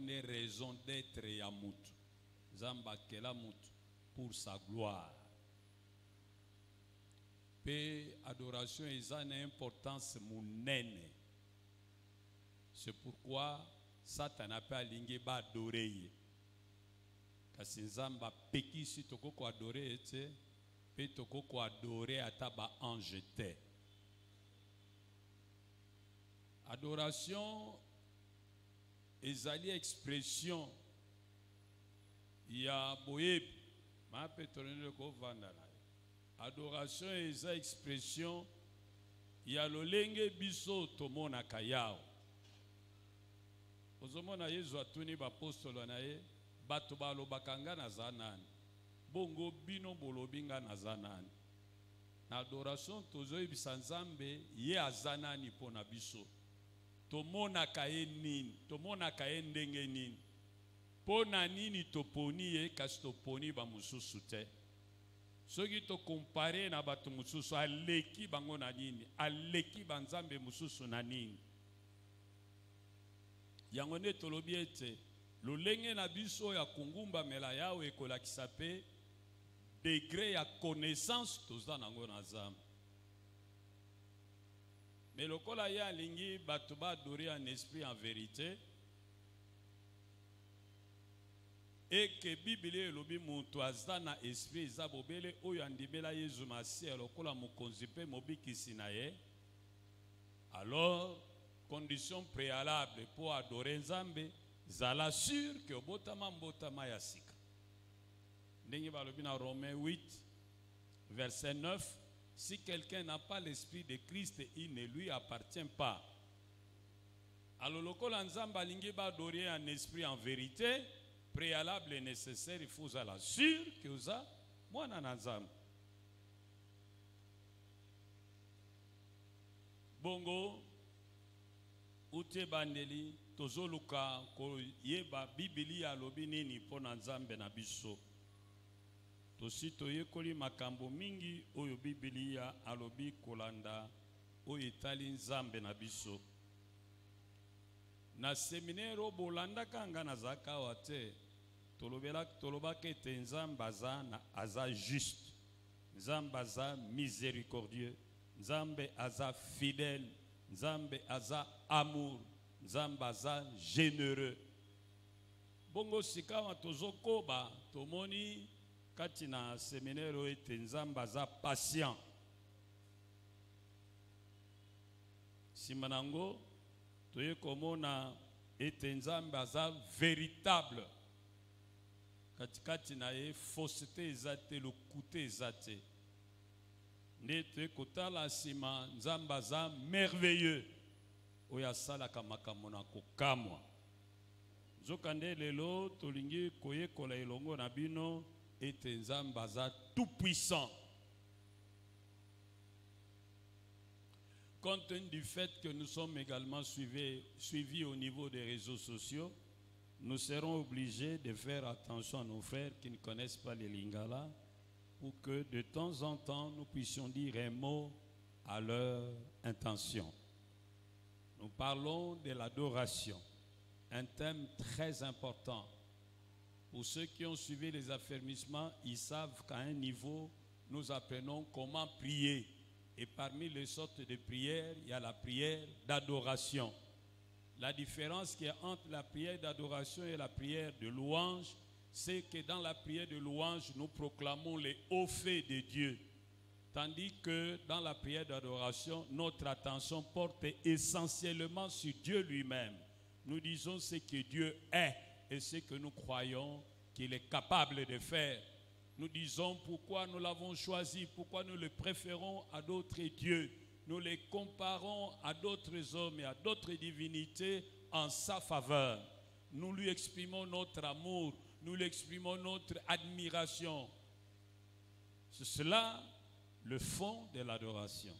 une raison d'être ya mutu. Zamba kela mutu pour sa gloire. Pe adoration eza une importance munene. C'est pourquoi Satan a pas alingi ba adorer. Kasi nzamba peki si toko ko adorer ete pe toko ko adorer ata ba ange te. Adoration ezali expression ya boyebi ma pe tonele ko vanda na. Adoration eza expression ya lolenge biso tomona kayao. Ozomona Yesu atuni ba apostolo na ye bato balobakanga na zanani. Bongo bino bolobinga na zanani. Na adoration tozoyebisa Nzambe ye azanani pona biso. Tomona kaye nini, tomona kaye ndenge nini. Pona nini toponi ye kasi toponi ba mususu te. Soki to compare na bato mususu aleki bango na nini, aleki banzambe mususu na nini. Yango ne tolobi ete lolenge na biso ya kungumba mela yawe ekolakisa pe degré ya connaissance toza nango na Nzambe. Mais lokola ya alingi bato ba adorer en esprit en vérité et que Bible elobi muntu aza na esprit eza bobele oyo andimela Yesu Masiya lokola mokonzi pe mobikisi na ye, alors condition préalable pour adorer Nzambe zala sûr que obotama mbotama ya sika. Ndenge balobi na Romains 8 verset 9, si quelqu'un n'a pas l'esprit de Christ, il ne lui appartient pas. Alors lokola Nzambe alingi ba adorer en esprit en vérité, préalable et nécessaire, il faut la sûr que vous avez mwana na Nzambe. Bongo ute bandeli tozoluka ko yeba Biblia alobi nini pona Nzambe na biso. Tosi toyekoli makambo mingi oyo Biblia alobi kolanda oyo etali Nzambe na biso. Na seminaire bolanda kanga na zaka wate toloba kete Nzambe aza juste, Nzambe aza miséricordieux, Nzambe aza fidèle, Nzambe aza amour, Nzambe aza généreux. Bongo sikawa tozokoba tomoni kati na seminaire ete Nzambe aza patient. Simanango toye komona ete Nzambe aza véritable. Katikati na ye fausseté ezate lokute ezate. Nete kotala sima Nzambe aza merveilleux. Oya salaka makambo na kokamwa. Zokande lelo tolingi koyekola elongo na bino ete Nzambe aza tout puissant. Compte tenu du fait que nous sommes également suivis au niveau des réseaux sociaux, nous serons obligés de faire attention à nos frères qui ne connaissent pas les Lingala pour que de temps en temps nous puissions dire un mot à leur intention. Nous parlons de l'adoration, un thème très important. Pour ceux qui ont suivi les affermissements, ils savent qu'à un niveau, nous apprenons comment prier. Et parmi les sortes de prières, il y a la prière d'adoration. La différence qu'il y a entre la prière d'adoration et la prière de louange, c'est que dans la prière de louange, nous proclamons les hauts faits de Dieu. Tandis que dans la prière d'adoration, notre attention porte essentiellement sur Dieu lui-même. Nous disons ce que Dieu est et ce que nous croyons qu'il est capable de faire. Nous disons pourquoi nous l'avons choisi, pourquoi nous le préférons à d'autres dieux. Nous les comparons à d'autres hommes et à d'autres divinités en sa faveur. Nous lui exprimons notre amour, nous lui exprimons notre admiration. C'est cela le fond de l'adoration.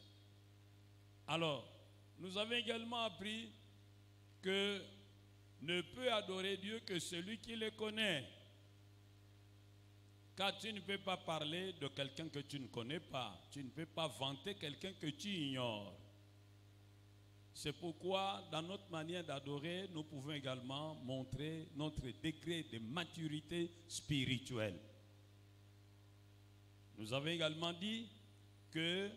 Alors, nous avons également appris que ne peut adorer Dieu que celui qui le connaît. Car tu ne peux pas parler de quelqu'un que tu ne connais pas. Tu ne peux pas vanter quelqu'un que tu ignores. C'est pourquoi, dans notre manière d'adorer, nous pouvons également montrer notre degré de maturité spirituelle. Nous avons également dit que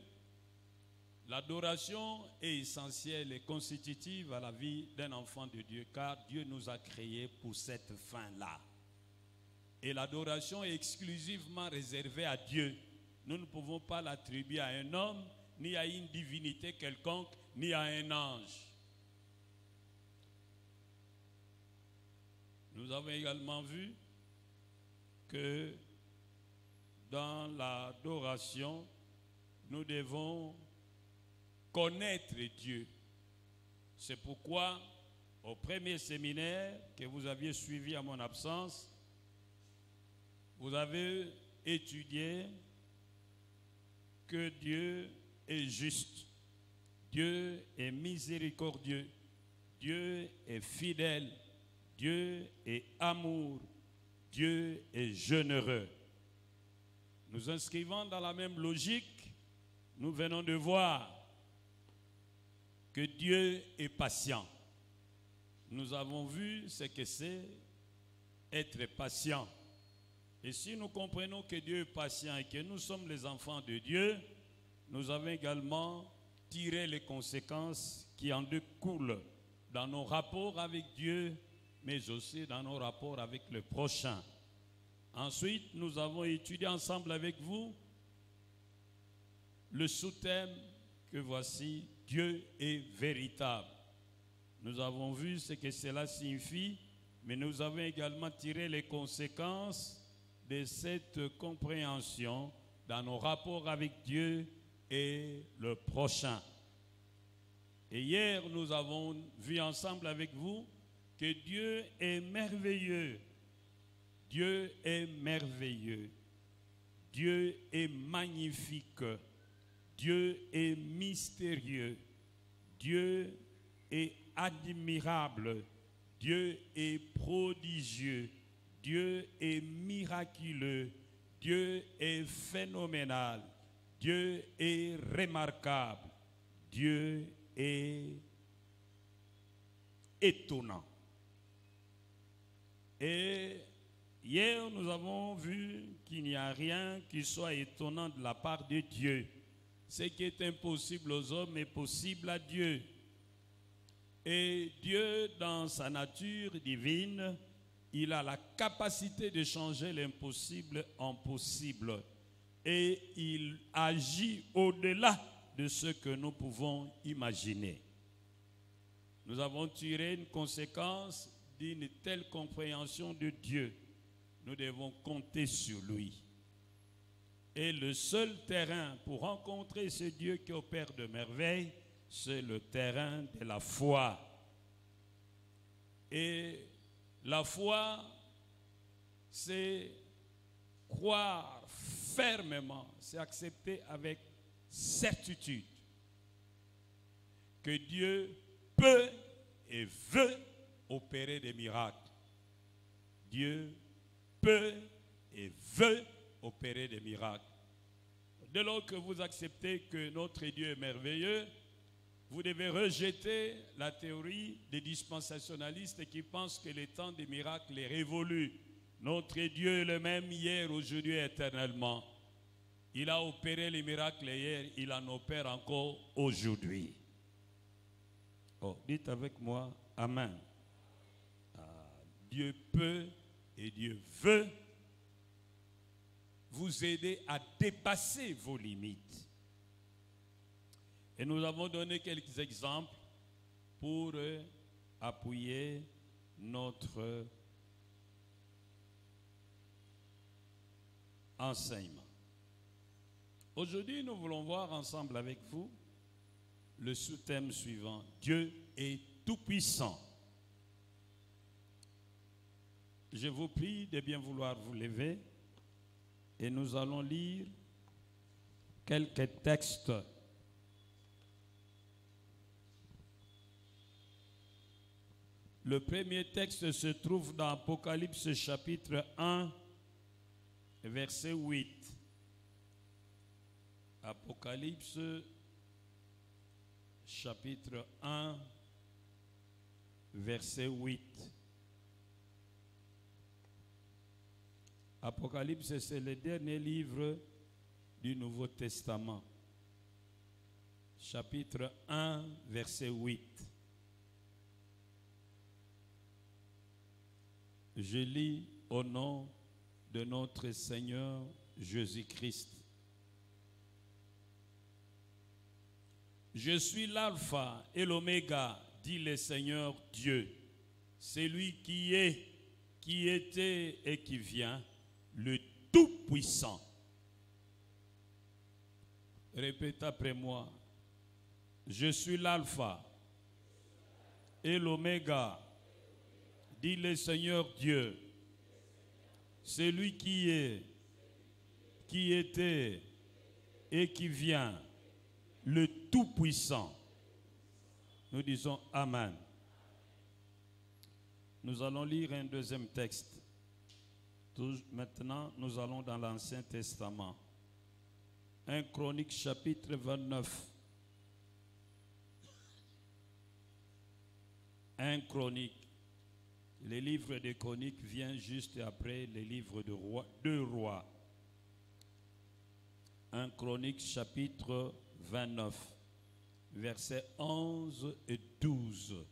l'adoration est essentielle et constitutive à la vie d'un enfant de Dieu, car Dieu nous a créés pour cette fin-là. Et l'adoration est exclusivement réservée à Dieu. Nous ne pouvons pas l'attribuer à un homme, ni à une divinité quelconque, ni à un ange. Nous avons également vu que dans l'adoration, nous devons connaître Dieu. C'est pourquoi, au premier séminaire que vous aviez suivi à mon absence, vous avez étudié que Dieu est juste, Dieu est miséricordieux, Dieu est fidèle, Dieu est amour, Dieu est généreux. Nous inscrivons dans la même logique, nous venons de voir que Dieu est patient. Nous avons vu ce que c'est être patient. Et si nous comprenons que Dieu est patient et que nous sommes les enfants de Dieu, nous avons également tiré les conséquences qui en découlent dans nos rapports avec Dieu, mais aussi dans nos rapports avec le prochain. Ensuite, nous avons étudié ensemble avec vous le sous-thème que voici, Dieu est véritable. Nous avons vu ce que cela signifie, mais nous avons également tiré les conséquences de cette compréhension dans nos rapports avec Dieu et le prochain. Et hier, nous avons vu ensemble avec vous que Dieu est merveilleux. Dieu est merveilleux. Dieu est magnifique. Dieu est mystérieux. Dieu est admirable. Dieu est prodigieux. Dieu est miraculeux. Dieu est phénoménal. Dieu est remarquable. Dieu est étonnant. Et hier, nous avons vu qu'il n'y a rien qui soit étonnant de la part de Dieu. Ce qui est impossible aux hommes est possible à Dieu. Et Dieu, dans sa nature divine, il a la capacité de changer l'impossible en possible. Et il agit au-delà de ce que nous pouvons imaginer. Nous avons tiré une conséquence d'une telle compréhension de Dieu. Nous devons compter sur lui. Et le seul terrain pour rencontrer ce Dieu qui opère de merveilles, c'est le terrain de la foi. Et la foi, c'est croire fermement, c'est accepter avec certitude que Dieu peut et veut opérer des miracles. Dieu peut et veut opérer des miracles. Dès lors que vous acceptez que notre Dieu est merveilleux, vous devez rejeter la théorie des dispensationalistes qui pensent que le temps des miracles est révolu. Notre Dieu est le même hier, aujourd'hui et éternellement. Il a opéré les miracles hier, il en opère encore aujourd'hui. Oh, dites avec moi, Amen. Dieu peut et Dieu veut vous aider à dépasser vos limites. Et nous avons donné quelques exemples pour appuyer notre enseignement. Aujourd'hui, nous voulons voir ensemble avec vous le sous-thème suivant. Dieu est tout-puissant. Je vous prie de bien vouloir vous lever et nous allons lire quelques textes. Le premier texte se trouve dans Apocalypse chapitre 1, verset 8. Apocalypse chapitre 1, verset 8. Apocalypse, c'est le dernier livre du Nouveau Testament. Chapitre 1, verset 8. Je lis au nom de notre Seigneur Jésus-Christ. Je suis l'alpha et l'oméga, dit le Seigneur Dieu, celui qui est, qui était et qui vient, le Tout-Puissant. Répète après moi. Je suis l'alpha et l'oméga, dit le Seigneur Dieu, celui qui est, qui était et qui vient, le Tout-Puissant. Nous disons Amen. Nous allons lire un deuxième texte. Maintenant, nous allons dans l'Ancien Testament. 1 Chronique chapitre 29. 1 Chronique. Le livre des Chroniques vient juste après le livre de Rois, 2 Rois. 1 Chronique chapitre 29, versets 11 et 12.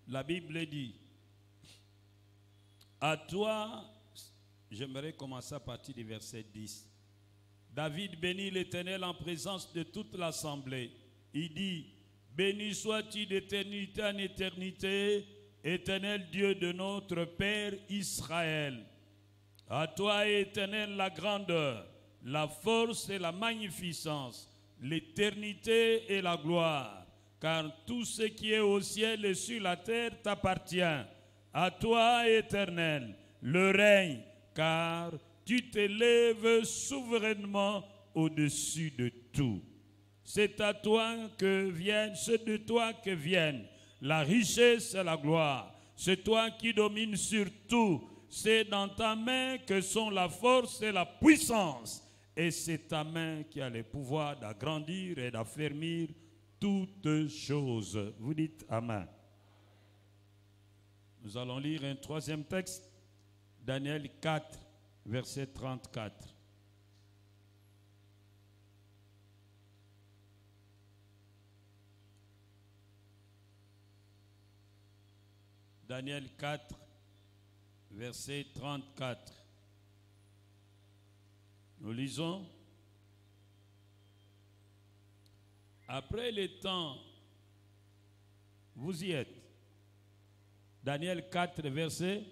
La Bible dit, à toi, j'aimerais commencer à partir du verset 10. David bénit l'Éternel en présence de toute l'assemblée. Il dit, béni sois-tu d'éternité en éternité, Éternel Dieu de notre Père Israël. À toi, Éternel, la grandeur, la force et la magnificence, l'éternité et la gloire, car tout ce qui est au ciel et sur la terre t'appartient. À toi, Éternel, le règne, car tu t'élèves souverainement au-dessus de tout. C'est à toi que viennent, c'est de toi que viennent la richesse et la gloire. C'est toi qui domines sur tout. C'est dans ta main que sont la force et la puissance. Et c'est ta main qui a le pouvoir d'agrandir et d'affermir toutes choses. Vous dites Amen. Nous allons lire un troisième texte, Daniel 4, verset 34. Daniel 4, verset 34. Nous lisons. Après les temps, vous y êtes. Daniel 4, verset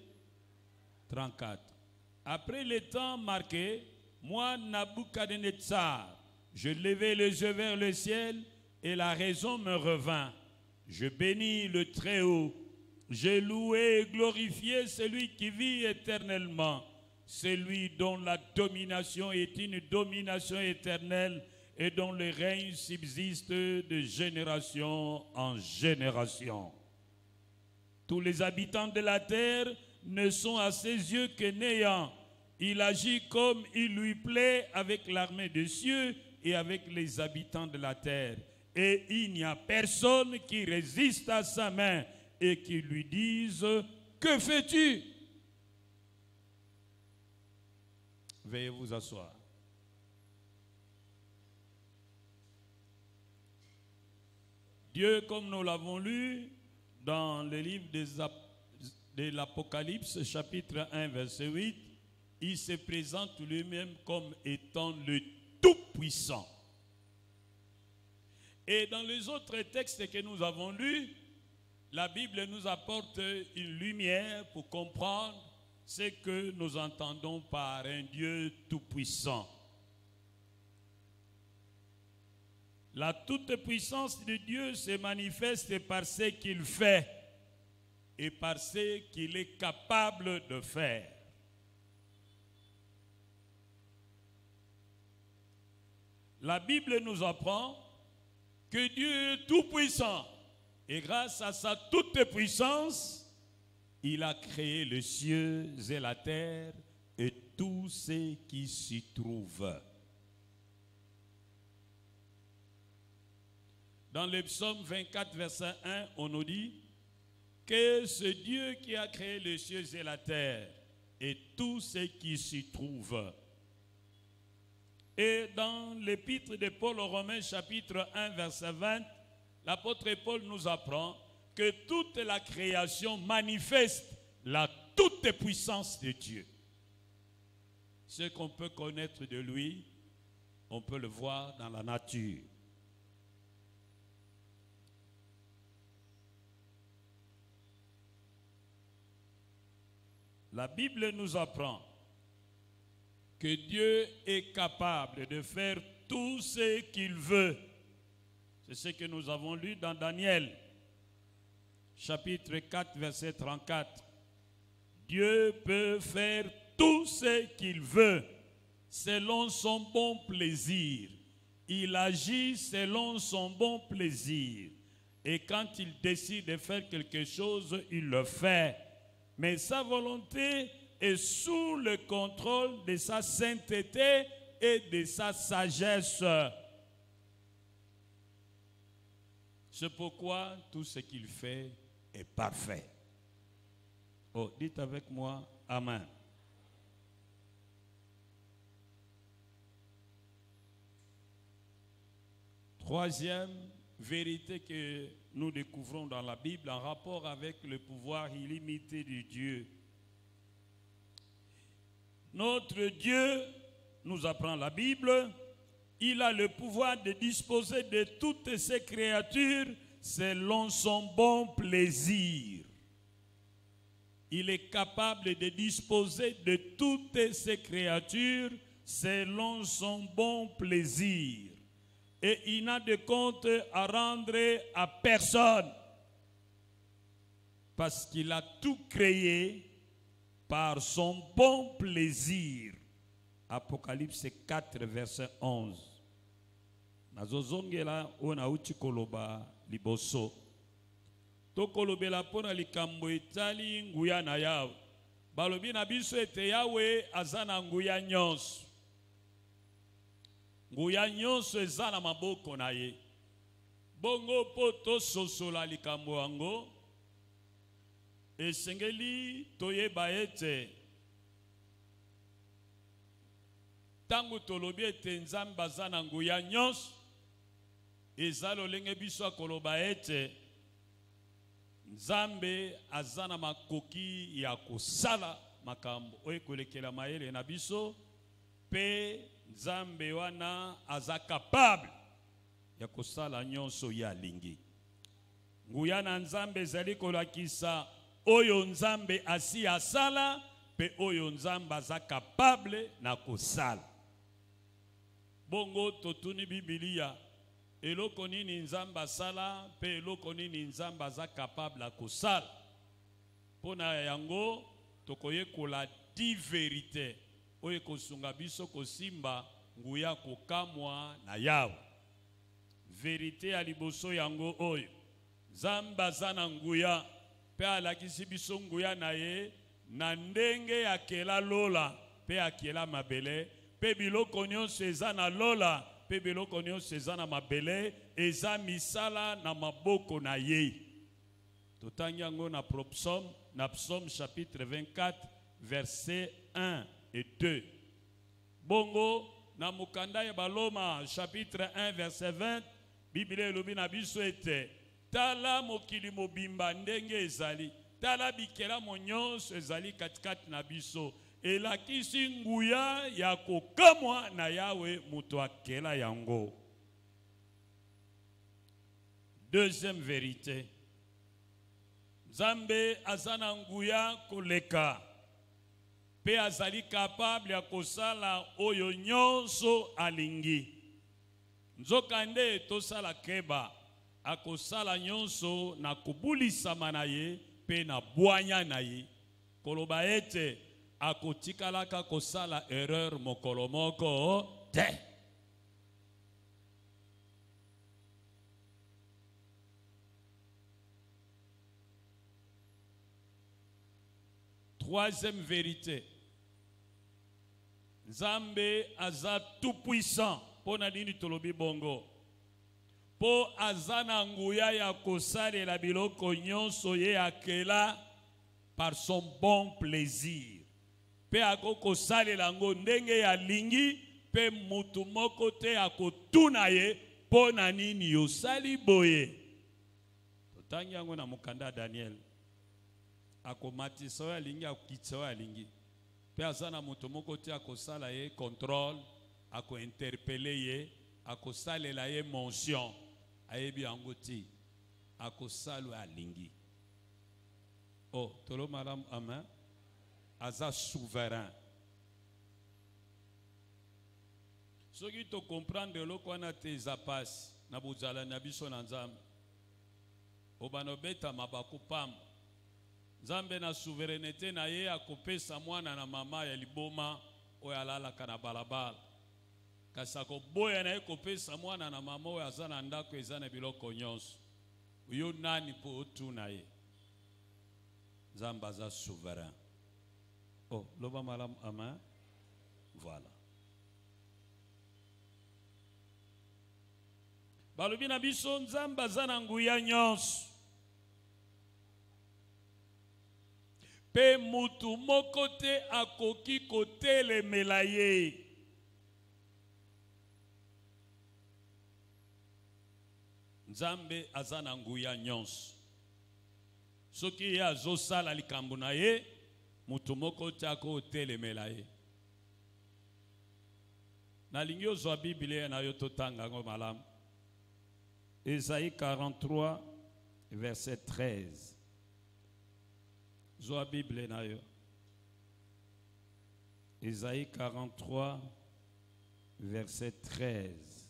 34. Après les temps marqués, moi, Nabuchodonosor, je levai les yeux vers le ciel et la raison me revint. Je bénis le Très-Haut. J'ai loué et glorifié celui qui vit éternellement, celui dont la domination est une domination éternelle et dont le règne subsiste de génération en génération. Tous les habitants de la terre ne sont à ses yeux que néants. Il agit comme il lui plaît avec l'armée des cieux et avec les habitants de la terre. Et il n'y a personne qui résiste à sa main et qui lui dise, que fais-tu? Veuillez vous asseoir. Dieu, comme nous l'avons lu dans le livre de l'Apocalypse, chapitre 1, verset 8, il se présente lui-même comme étant le Tout-Puissant. Et dans les autres textes que nous avons lus, la Bible nous apporte une lumière pour comprendre ce que nous entendons par un Dieu tout-puissant. La toute-puissance de Dieu se manifeste par ce qu'il fait et par ce qu'il est capable de faire. La Bible nous apprend que Dieu est tout-puissant. Et grâce à sa toute-puissance, il a créé les cieux et la terre et tout ce qui s'y trouve. Dans le psaume 24, verset 1, on nous dit que c'est Dieu qui a créé les cieux et la terre et tout ce qui s'y trouve. Et dans l'épître de Paul aux Romains, chapitre 1, verset 20, l'apôtre Paul nous apprend que toute la création manifeste la toute puissance de Dieu. Ce qu'on peut connaître de lui, on peut le voir dans la nature. La Bible nous apprend que Dieu est capable de faire tout ce qu'il veut. C'est ce que nous avons lu dans Daniel, chapitre 4, verset 34. Dieu peut faire tout ce qu'il veut selon son bon plaisir. Il agit selon son bon plaisir. Et quand il décide de faire quelque chose, il le fait. Mais sa volonté est sous le contrôle de sa sainteté et de sa sagesse. C'est pourquoi tout ce qu'il fait est parfait. Oh, dites avec moi, Amen. Troisième vérité que nous découvrons dans la Bible en rapport avec le pouvoir illimité de Dieu. Notre Dieu, nous apprend la Bible, il a le pouvoir de disposer de toutes ses créatures selon son bon plaisir. Il est capable de disposer de toutes ses créatures selon son bon plaisir. Et il n'a de compte à rendre à personne. Parce qu'il a tout créé par son bon plaisir. Apocalypse 4, verset 11. Nazozongela ona uchi koloba liboso. To kolobela pona likambo etali nguya na yawe. Balobi na biso ete yawe azana nguya nyonso. Nguya nyonso eza na maboko na ye. Bongo po to sosola likambo yango. Esengeli toyeba ete tangu tolobi ete Nzambe aza na nguya nyonso, eza lolenge biso akoloba ete Nzambe aza na makoki ya kosala makambo oyo kolekela mayele na biso, pe Nzambe wana aza capable ya kosala nyonso ya lingi. Nguya na Nzambe ezali kolakisa oyo Nzambe asi asala, pe oyo Nzambe aza capable na kosala. Bongo totuni Biblia, eloko nini Nzambe asala, pe eloko nini Nzambe aza capable na kosala. Pona yango tokoyekola 10 vérité oyo kosunga biso kosimba nguya kokamwa na yawe. Vérité ya liboso yango oyo Nzambe aza na nguya, pe alakisi biso nguya na ye na ndenge ya kela lola pe akela mabele, pe biloko nyonso eza na lola pe biloko nyonso eza na mabele, eza misala na maboko na ye. Totangi yango na psaume chapitre 24 verset 1 et 2. Bongo na mukanda ya Baloma chapitre 1 verset 20, Bible elobi na biso ete tala mokili mobimba ndenge ezali, tala bikela nyonso ezali katikati na biso, elakisi nguya ya kokamwa na yawe muto akela yango. Deuxième vérité, Nzambe azana nguya koleka, pe azali capable ya kosala oyo nyonso alingi. Nzokande tosala keba, akosala nyonso na kobulisama na ye pe na bwanya na ye. Koloba ete akotikalaka kosala erreur mokolo moko te. Troisième vérité, Nzambe aza tout puissant. Pona nini tolobi bongo? Po azana nguya ya kosale la biloko nyonso ye akela par son bon plaisir. Pe ako kosale lango ndenge ya lingi pe mutu moko te akotuna ye po na nini yosali boye. Totangi yango na mukanda Daniel. Ako matisa ya lingi akokitsa ya lingi. Pe azana mutu moko te akosala ye contrôle, ako interpeller ye, akosale la ye mention. Ayebi angoti akosalu alingi. Oh, tolo madame amen. Aza souverain. Ce qui te comprend de l'eau qu'on a tes zapas, na buzala na biso na nzambe. Obanobeta mabaku pam. Nzambe na souveraineté na ye akopesa mwana na mama ya liboma oyalala kana balabala. Kasako boya na ekopesa mwana na mama oyo aza na ndako eza na biloko nyonso. Uyo nani po otuna ye. Nzambe aza souverain. Oh, loba malam amen. Voilà. Balobi na biso nzambe aza na nguya nyonso. Pe mutu moko te akoki kotelemela ye. Nzambe azana nguya nyonso. Soki ye azosala likambo na ye, mutu moko te akotelemela ye. Nalingi ozwa Biblia na yo totanga ngo malamu. Ésaïe 43, verset 13. Zwa Biblia na yo. Ésaïe 43, verset 13.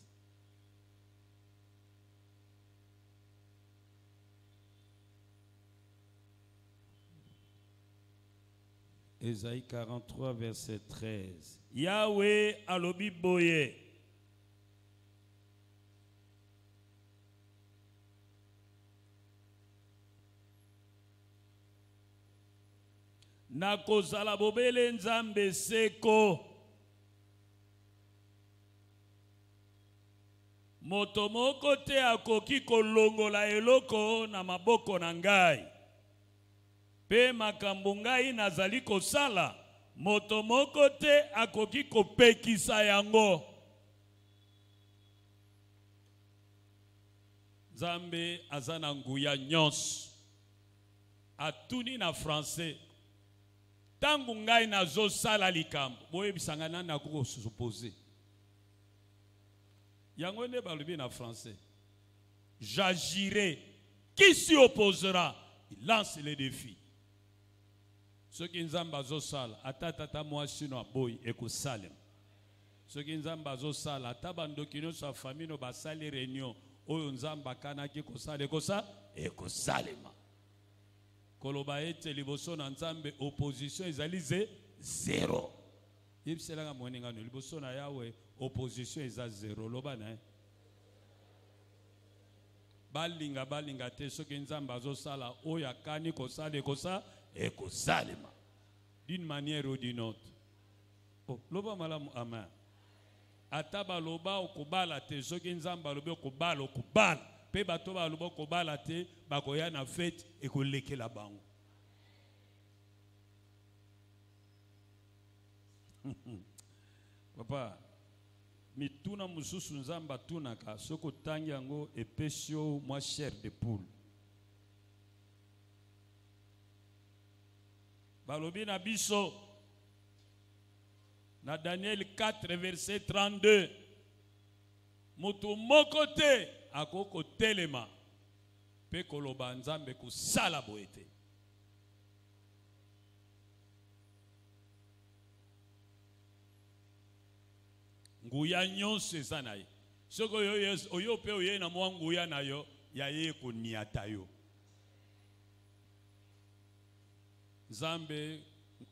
Ésaïe 43, verset 13. Yahweh alobi boye. Nakozala bobele nzambe seko. Moto moko te akoki kolongola eloko na maboko na ngai. Pe makambo ngai nazali kosala, moto moko te akoki kopekisa yango. Nzambe azana nguya nyonso. Atuni na français. Tangu ngai nazo sala likambo, boyebisanga nani akoko supposer. Yango ne balobi na français. J'agirai. Qui s'y opposera? Il lance le défi. Ce qui nzambe azosala, atata mwasi no boy ekosalem. Ce qui nzambe azosala, atabandokino nyonso ya famille no basali réunion, oyo nzambe akanaki kosala ekosalema. Koloba ete liboso na nzambe opposition ezali zero. Yebisela moninga no liboso na yawe opposition eza zero loba na. Balinga te soki nzambe azosala oyo akani kosala ekosalema. D'une manière ou d'une autre. Oh, loba malamu amen. Ataba loba okubala te soki nzambe loba okubala. Pe bato ba loba okubala te bakoya na fête ekolekela bango. Papa, mituna mususu nzamba tunaka soko tangi yango epesio mwa chair de poule. Balobi na biso na Daniel 4 verset 32. Mutu moko te akoko telema pe koloba nzambe kusala boete. Nguya nyonso eza na ye. Soko oyo pe oye na mwa nguya na yo ya ye koniata yo. Nzambe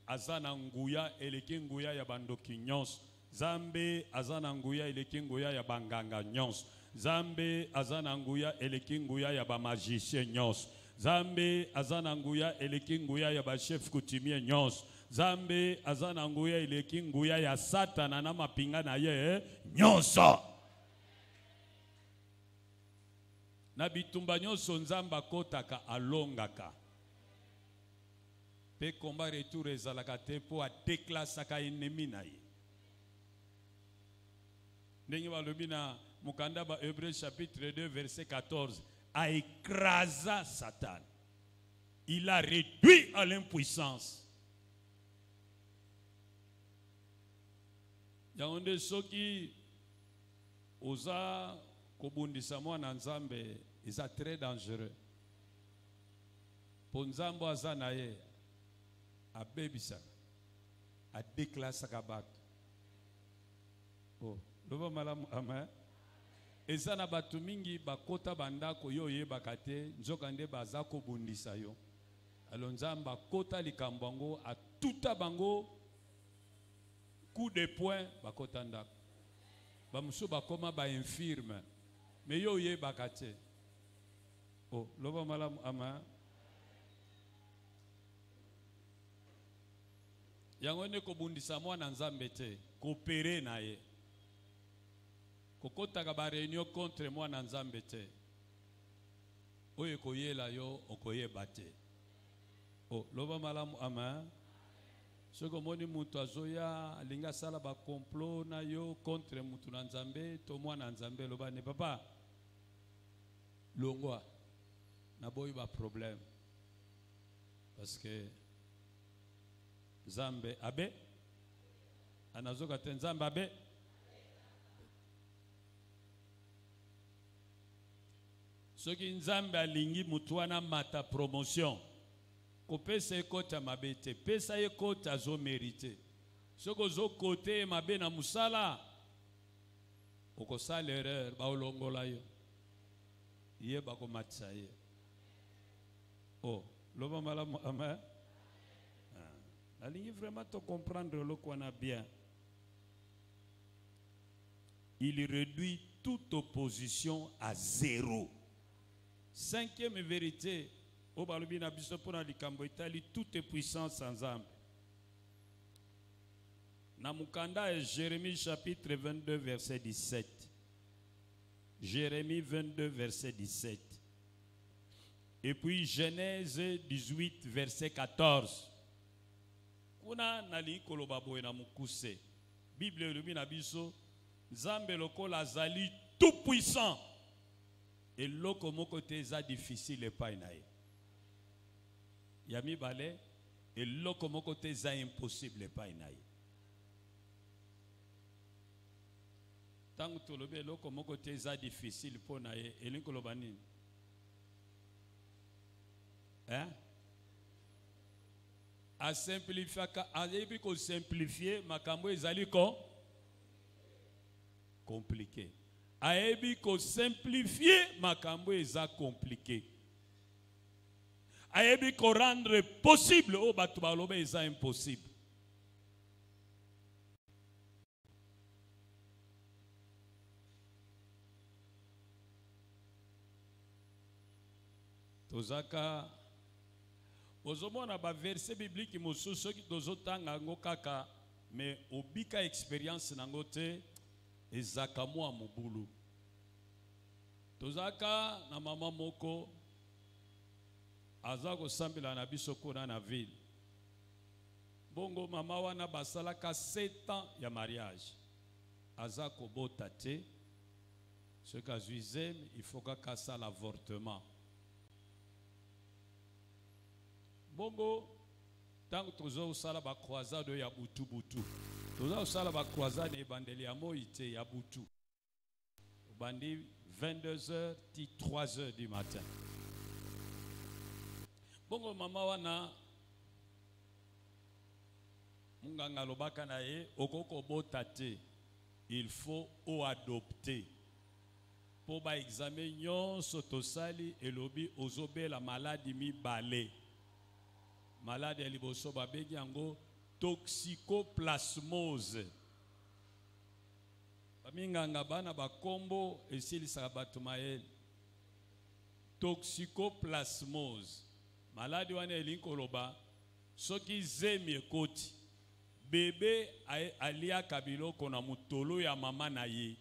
azana nguya eleki nguya ya bandoki nyonso. Nzambe azana nguya eleki nguya ya banganga nyonso. Nzambe azana nguya eleki nguya ya ba magicien nyonso. Nzambe azana nguya eleki nguya ya ba chef coutumier nyonso. Nzambe azana nguya eleki nguya ya Satana na mapinga na ye nyonso. na bitumba nyonso nzamba kotaka alongaka. Pe combat retour ezalaka te po a déclassaka ennemi na ye. Ndenge balobi na mukanda ba Hébreux chapitre 2 verset 14, a écrasé Satan. Il a réduit à l'impuissance. Yangonde soki oza kobundisa mwana nzambe eza très dangereux. Po nzambo aza na ye abebisaka adeklasaka bato. Oh, loba malamu amen. Eza na bato mingi bakota bandako yo yebaka te nzoka nde baza kobundisa yo. Alors nzambe akota likambo yango atuta bango coup de poing bakota ndako. Bamusu bakoma ba infirme. Mais yo yebaka te. Oh, loba malamu amen. Yango ne kobundisa mwana nzambe te, coopérer na ye. Kokotaka ba réunion contre mwana nzambe te. Oye koyela yo okoyeba te. Oh, loba malamu amen. Soko moni mutu azoya alinga sala ba complot na yo contre mutu na nzambe to mwana nzambe loba ne papa. Longwa na boy ba problème. Parce que Nzambe abe anazoka te Nzambe abe. Soki Nzambe alingi mutu wana mata promotion ko pesa ekota mabe te, pesa ekota zo mérité. Soko zo kote mabe na musala oko sala erreur ba olongola yo ye ba ko matsa ye. Oh, loba malamu amen. Alingi vraiment te comprendre le qu'on a bien. Il réduit toute opposition à zéro. Cinquième vérité, au balubina biso pona likambo itali toute puissance ensemble. Namukanda et Jérémie chapitre 22 verset 17. Jérémie 22 verset 17. Et puis Genèse 18 verset 14. Kuna nali koloba boye na mukuse. Bible lumina biso Nzambe lokola azali tout puissant. Et loko moko te za difficile pa inaye. Yami bale et loko moko te za impossible pa inaye. Tangu tolobe loko moko te za difficile po naye elinko loba nini? Hein? A simplifier, a simplifier, makambo ezali compliqué. A simplifier, makambo eza compliqué. A rendre possible, o batu balobe eza impossible. Tozaka ozomona ba verset biblique mosusu ki tozotanga ngo kaka mais obika expérience nango te ezaka mwa mobulu. Tozaka na mama moko azako sambela na biso kona na ville. Bongo mama wana basalaka 7 ans ya mariage. Azako bota te. Ce cas juizem il faut ka ça l'avortement. Bongo, tant que tozo usala ba croisade ya butu butu. Tozo usala ba croisade ebandeli ya moite ya butu. Bandi 22h ti 3h du matin. Bongo mama wana munganga lobaka na ye okoko botate. Il faut o adopter. Po ba examen nyonso tosali elobi ozobe la maladie mi balé. Malade ya liboso babegi yango toxicoplasmose. Baminganga bana bakombo esilisaka bato mayele. Toxicoplasmose. Malade wana elinkoloba soki zemi ekoti bébé alia kabiloko na mutolo ya mama na ye.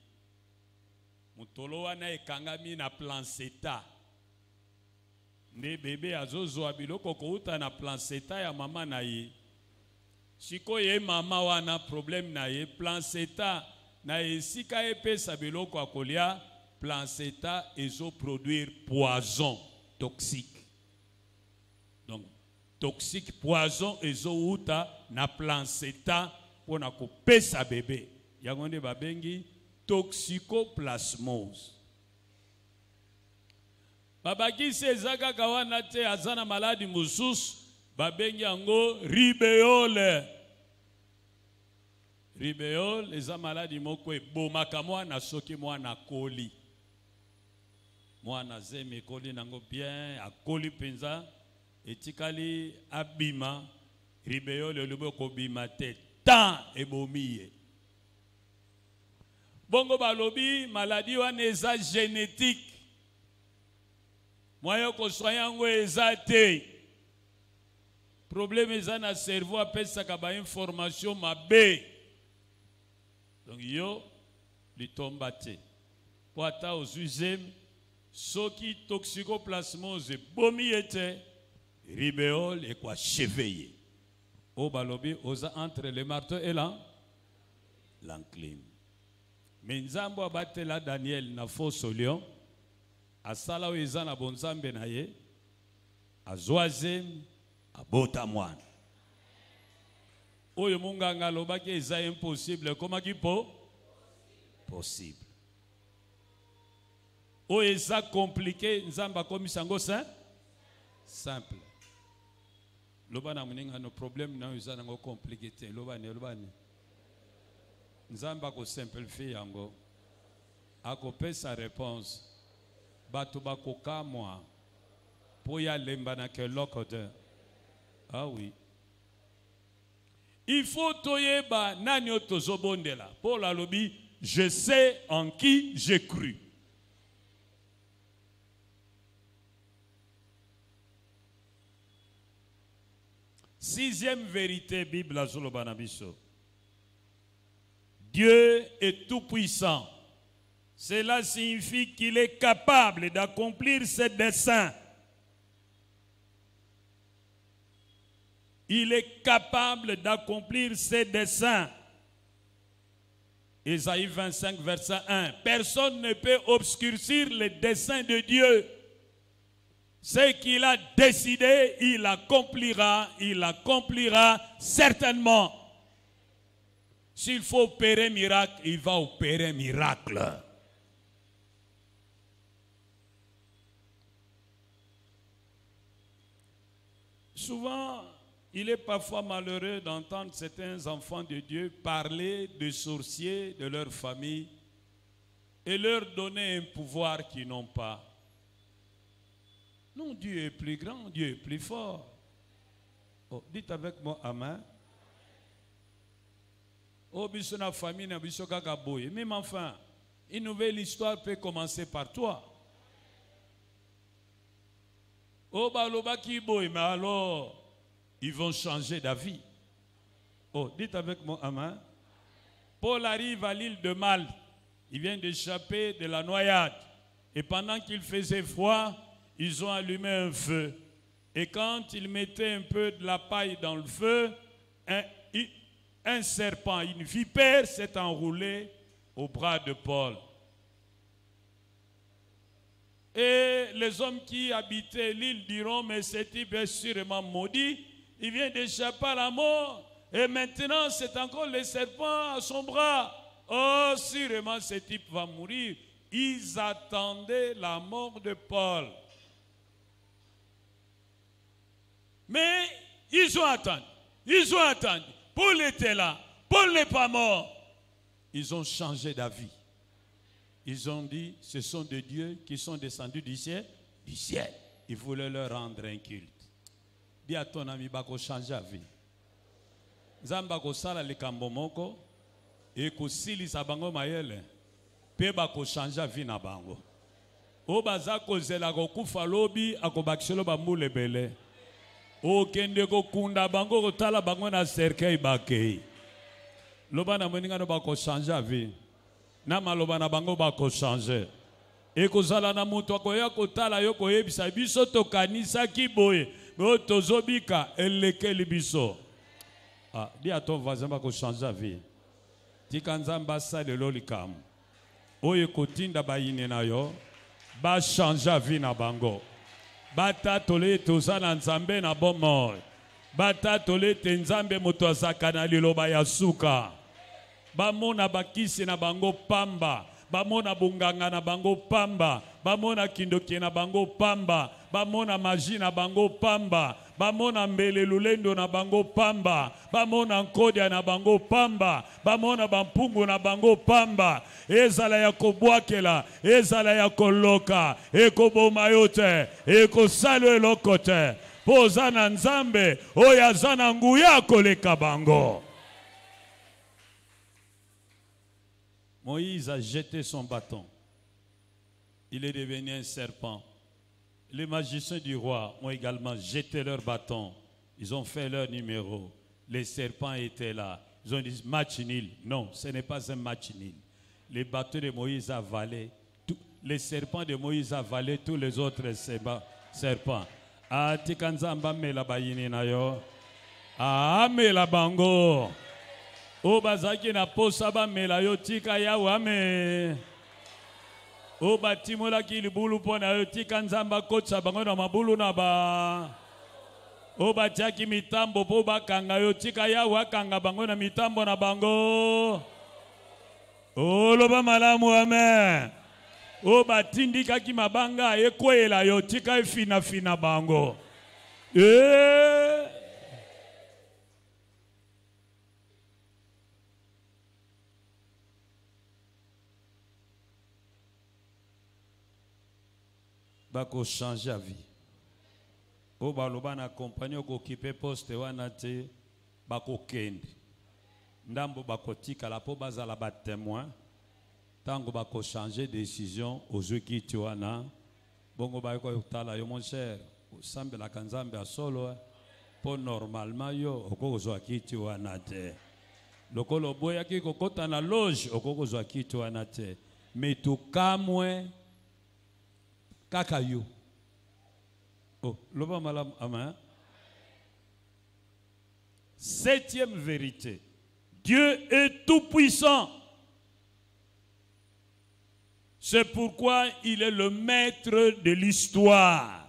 mutolo wana ekangami na planceta. Ne bébé azozwa biloko kouta na planceta ya mama na ye. Siko ye mama wana problème na ye planceta na esika epesa biloko akolia planceta ezo produire poison toxique. Donc toxique poison ezo uta na planceta pona kopesa bébé. Yangonde babengi toxicoplasmose. Babaki sezaka kawana te azana maladi musus babengi yango ribéole. Ribéole eza maladi moko ebomaka mwana soki mwana koli. Mwana zeme koli nango bien akoli penza etikali abima ribéole lubo ko bima te tant ebomiye. Bongo balobi maladie wana eza génétique. Moyo ko soyango eza te. Problème eza na cerveau apesaka ba information mabe. Donc yo litomba te. Po ata ozuzem soki toxicoplasmose bomi ete ribéole et quoi cheveye. O balobi oza entre le marteau et l'enclume. Mais nzambo abatela Daniel na fosse lion asala o eza na bonzambe na ye azwazem abota mwana. Oyo munganga lobaki eza impossible comment qui possible. Oyo eza compliqué nzamba komisa ngo simple. Lobana muninga no problème na eza ngo compliqué te lobani. Nzamba ko simplifier yango. Akope sa réponse. Bato bakoka moi. Poya lemba na ke lokote. Ah oui. Il faut toyeba nani otozobondela. Paul alobi, je sais en qui j'ai cru. Sixième vérité, Bible azolobanabiso. Dieu est tout-puissant. Cela signifie qu'il est capable d'accomplir ses desseins. Il est capable d'accomplir ses desseins. Ésaïe 25, verset 1. Personne ne peut obscurcir les desseins de Dieu. Ce qu'il a décidé, il accomplira certainement. S'il faut opérer miracle, il va opérer miracle. Souvent, il est parfois malheureux d'entendre certains enfants de Dieu parler de sorciers de leur famille et leur donner un pouvoir qu'ils n'ont pas. Non, Dieu est plus grand, Dieu est plus fort. Oh, dites avec moi Amen. Oh, bisona famille na bisoka kaboye. Même enfin, une nouvelle histoire peut commencer par toi. Oh, baloba ki boy, mais alors ils vont changer d'avis. Oh, dites avec moi Amen. Paul arrive à l'île de Malte. Il vient d'échapper de la noyade. Et pendant qu'il faisait froid, ils ont allumé un feu. Et quand ils mettaient un peu de la paille dans le feu, un serpent, une vipère s'est enroulée au bras de Paul. Et les hommes qui habitaient l'île diront, mais ce type est sûrement maudit, il vient d'échapper à la mort, et maintenant c'est encore le serpent à son bras. Oh, sûrement ce type va mourir. Ils attendaient la mort de Paul. Mais ils ont attendu. Paul était là. Paul n'est pas mort. Ils ont changé d'avis. Ils ont dit, ce sont des dieux qui sont descendus du ciel. Ils voulaient leur rendre un culte. Dis à ton ami, bako changer d'avis. Zamba ko sala le kambomoko et ko sili sa bango mayele. Pe bako changer d'avis na bango. O bazako zela ko kufa lobi akobakishelo bambule bele. O kende ko kunda bango ko tala bango na cercueil bakei. Loba na moninga no bako changer d'avis. na maloba na bango bako changer. Et kozala na moto akoya kotala yo koyebisa biso tokanisa ki boye bo tozobika elekeli biso. Ah, dis à ton voisin bako changer vie. Tika nzamba salelo likam. Oye kotinda bayine na yo ba changer vie na bango. Bata tole tozala nzambe na bomo. Bata tole tenzambe moto azakana liloba ya suka. Bamona bakisi na bango pamba. Bamona bunganga na bango pamba. Bamona kindoki na bango pamba. Bamona magie na bango pamba. Bamona mbele lulendo na bango pamba. Bamona nkodia na bango pamba. Bamona bampungu na bango pamba. Ezala ya kobwakela. Ezala ya koloka. Eko boma yote. Eko salo elokote. Poza na nzambe. Oya zana nguya koleka bango. Moïse a jeté son bâton. Il est devenu un serpent. Les magiciens du roi ont également jeté leur bâton. Ils ont fait leur numéro. Les serpents étaient là. Ils ont dit match nul. Non, ce n'est pas un match nul. Les bateaux de Moïse avalaient. Les serpents de Moïse avalaient tous les autres serpents. Ah, tikanzamba mela bayini na yo. Ah, mela bango. O bazaki na posa ba mela yo tika ya wame. O batimola ki libulu pona yo tika nzamba kotsa bango na mabulu na ba. O batiaki mitambo po bakanga yo tika ya wakanga bango na mitambo na bango. O loba malamu amen. O batindika ki mabanga ekwela yo tika fina fina bango. Bako changer la vie. O baloba na compagnie ko occupé poste wana te bako kende. Ndambo bako tika la po bazala ba témoin. Tango bako changer décision aux yeux qui tu wana. Bongo ba ko tala yo mon cher. Sambe la kanzambe a solo. Po normalement yo okoko zo ki tu wana te. Lokolo boya ki kokota na loge okoko zo ki tu wana te. Mais tout kamwe Kakayo. Oh, loba malam amen. Septième vérité. Dieu est tout puissant. C'est pourquoi il est le maître de l'histoire.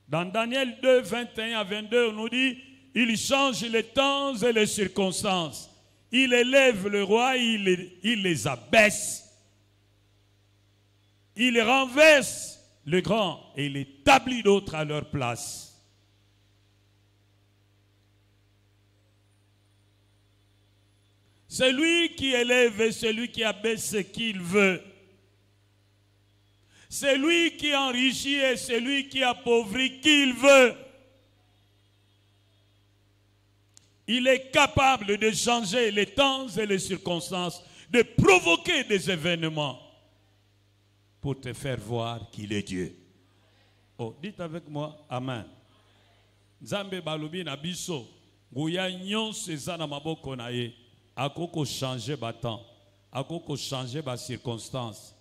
Dans Daniel 2, 21 à 22, on nous dit, il change les temps et les circonstances. Il élève le roi, il les abaisse. Il renverse le grand et il établit d'autres à leur place. C'est lui qui élève et celui qui abaisse ce qu'il veut. C'est lui qui enrichit et celui qui appauvrit qui il veut. Il est capable de changer les temps et les circonstances, de provoquer des événements pour te faire voir qu'il est Dieu. Oh, dites avec moi, amen. Nzambe balubi na biso, nguya nyonso eza na maboko na ye, akoko changer ba temps, akoko changer ba circonstances,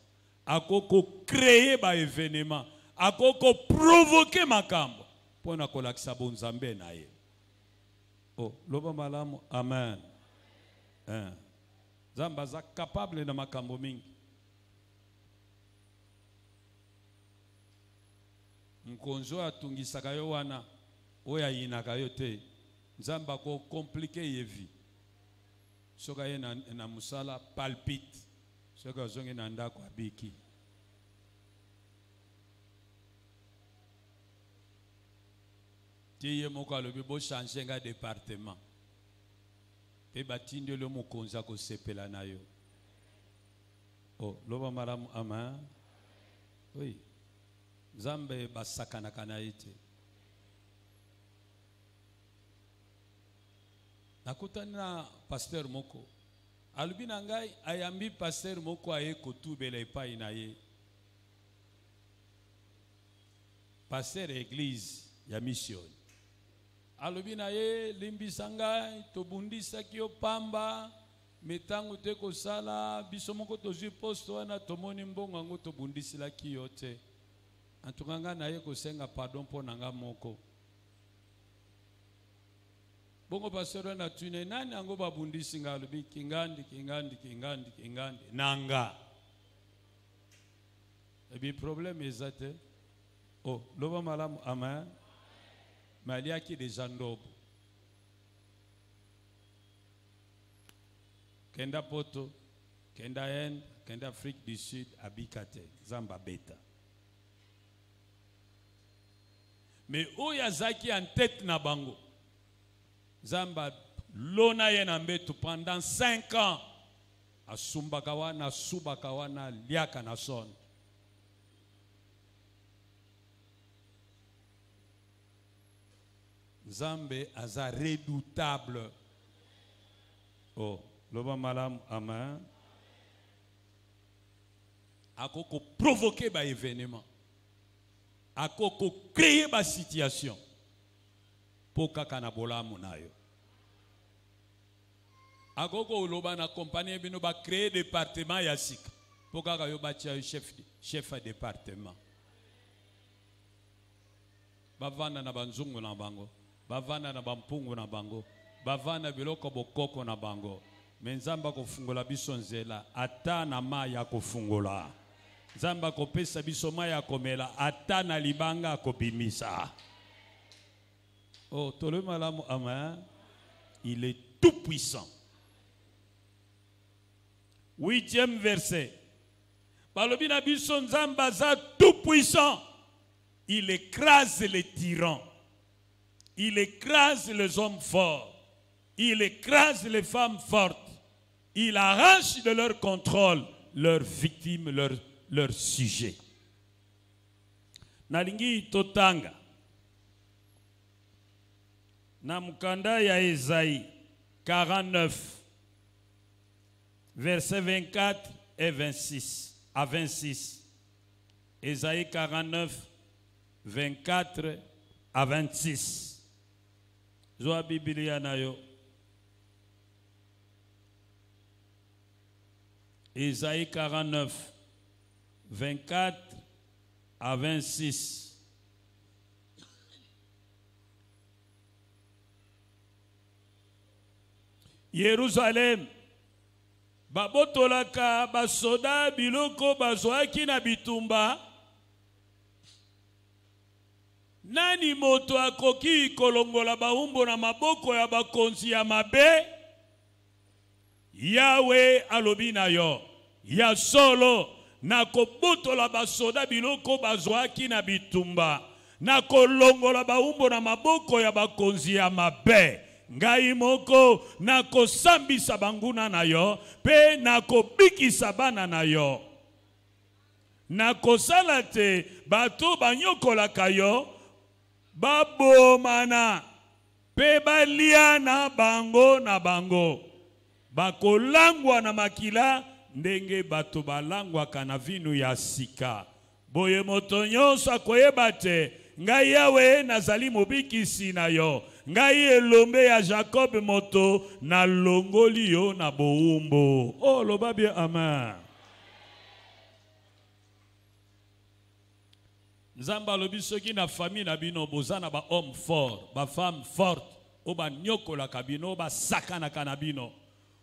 akoko créer ba événement, akoko provoquer makambo, pona kolakisa bo nzambe na ye. Oh, loba malamu, amen. Nzambe za capable na makambo mingi. Mkonzo atungisaka yo wana oya yinaka yo te nzamba ko compliqué yevi soka ye na musala palpite soka zonge na ndako abiki tiye moko alobi bo changer nga département pe batinde le mokonza ko sepela na yo. Oh, loba maramu amen. Oui. Zambe basakana kanaite. Nakutana pasteur moko. Albina ngai ayambi pasteur moko aye kotubela epai na ye. Pasteur église ya mission. Albina ye limbisa ngai tobundisa ki opamba metango te ko sala biso moko tozwi poste wana tomoni mbongo ngo to bundisila kiyote. Antukanga na ye ko senga pardon po nanga moko. Bongo pasteur na tune nani ango babundisi ngalo bi kingandi nanga. Ebi problème ezate. Oh, loba malamu amen. Malia ki de jandobo. Kenda poto, kenda Inde, kenda Afrique du Sud, abikate, zamba beta. Mais oya zaki en tête na bango. Zamba lona yenambetu pendant 5 ans. Asumbakawana, subakawana, liaka na son. Zambe aza redoutable. Oh, loba malam amen. Akoko provoquer ba événement. Akoko créer ba situation. Poka kanabola munayo. Akoko loba na compagnie bino ba créer département yasik. Poka kayo ba chef de département. Bavana na banzungu na bango. Bavana na bampungu na bango. Bavana biloko bokoko na bango. Menzamba kufungula biso nzela. Ata na maya kufungula. Zamba kopesa biso maya komela. Ata na libanga kopimisa. Oh, tole malamu amen. Il est tout puissant. 8e verset. Balobina biso nzamba za tout puissant. Il écrase les tyrans. Il écrase les hommes forts. Il écrase les femmes fortes. Il arrache de leur contrôle leurs victimes, leurs sujets. Nalingi totanga. Namukanda ya Esaïe 49, versets 24 et 26 à 26. Esaïe 49, 24 à 26. Zoa Biblia nayo. Esaïe 49, 24 à 26. Jérusalem, babotolaka basoda biloko bazwaki na bitumba. Nani moto akoki kolongola baumbo na maboko ya bakonzi ya mabe? Yawe alobi na yo. Ya solo na kobotola basoda biloko bazwaki na bitumba. Na kolongola baumbo na maboko ya bakonzi ya mabe. Ngai moko na kosambisa banguna na yo. Pe na kobikisa bana na yo. Na kosala te bato banyokolaka yo. Babomana pe balia na bango bakolangwa na makila ndenge bato balangwa kana vinu ya sika. Boye moto nyonso akoyeba te ngai Yawe nazali mobikisi na yo. Ngai elombe ya Jacob moto na longoli yo na boumbo. Oh loba bien amen. Nzamba lobi soki na famille na bino bozana ba homme fort, ba femme forte, o ba nyokola kabino, ba sakana kanabino,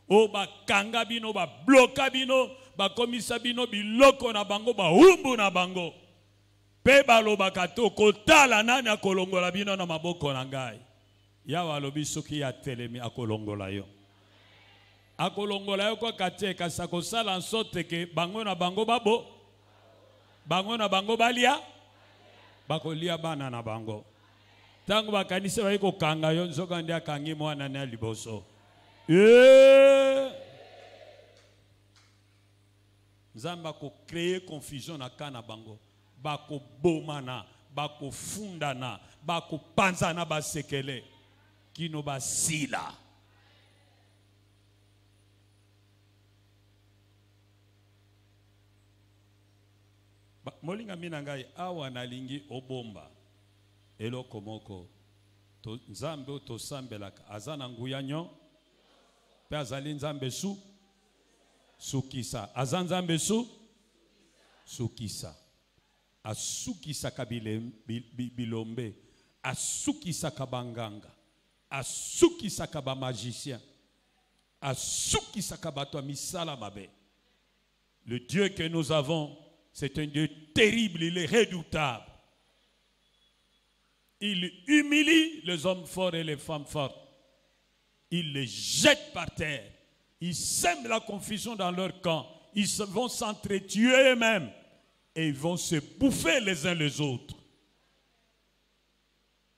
o ba kanga bino, ba bloka bino, ba komisa bino biloko na bango, ba umbu na bango. Pe baloba kato kotala nani akolongola bino na maboko na ngai. Yawa lobi soki ya telemi akolongola yo. Akolongola yo kwa kateka sakosala nsote ke bango na bango babo. Bango na bango balia. Bakolia bana na bango. Tangu bakanise baiko kanga yo nzoka ndia kangi mwana na liboso. Nzamba ko créer confusion na kana bango. Bako bomana, bako fundana, bako panzana basekele. Kino basila. Molinga minangai awa nalingi obomba eloko moko to nzambe to sambelaka azana nguya nyo Pe azali nzambe sukisa. Azanzambe sukisa. Asukisa kabilombe. Asukisa kabanganga. Asukisa kabamagicien. Asukisa kabato misala mabe. Le Dieu que nous avons, c'est un Dieu terrible, il est redoutable. Il humilie les hommes forts et les femmes fortes. Il les jette par terre. Ils sèment la confusion dans leur camp. Ils vont s'entretuer eux-mêmes. Et ils vont se bouffer les uns les autres.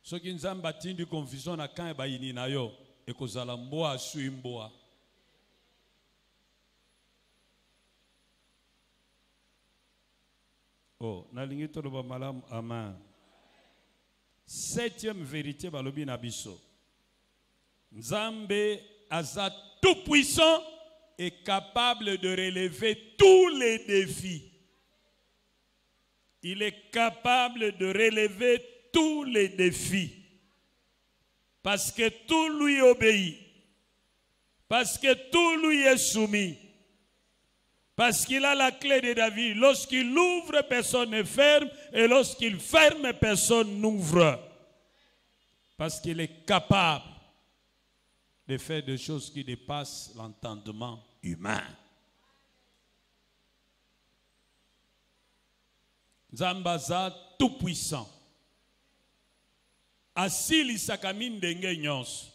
Ceux qui nous ont bâti de confusion na camp et na yo et kozala mboa sui mboa. Oh, nalingi to ba malam amen. Septième vérité balobi na biso. Nzambe aza tout puissant et capable de relever tous les défis. Il est capable de relever tous les défis. Parce que tout lui obéit. Parce que tout lui est soumis. Parce qu'il a la clé de David. Lorsqu'il ouvre, personne ne ferme. Et lorsqu'il ferme, personne n'ouvre. Parce qu'il est capable de faire des choses qui dépassent l'entendement humain. Zambaza tout puissant. Asili sakamine denge nyons.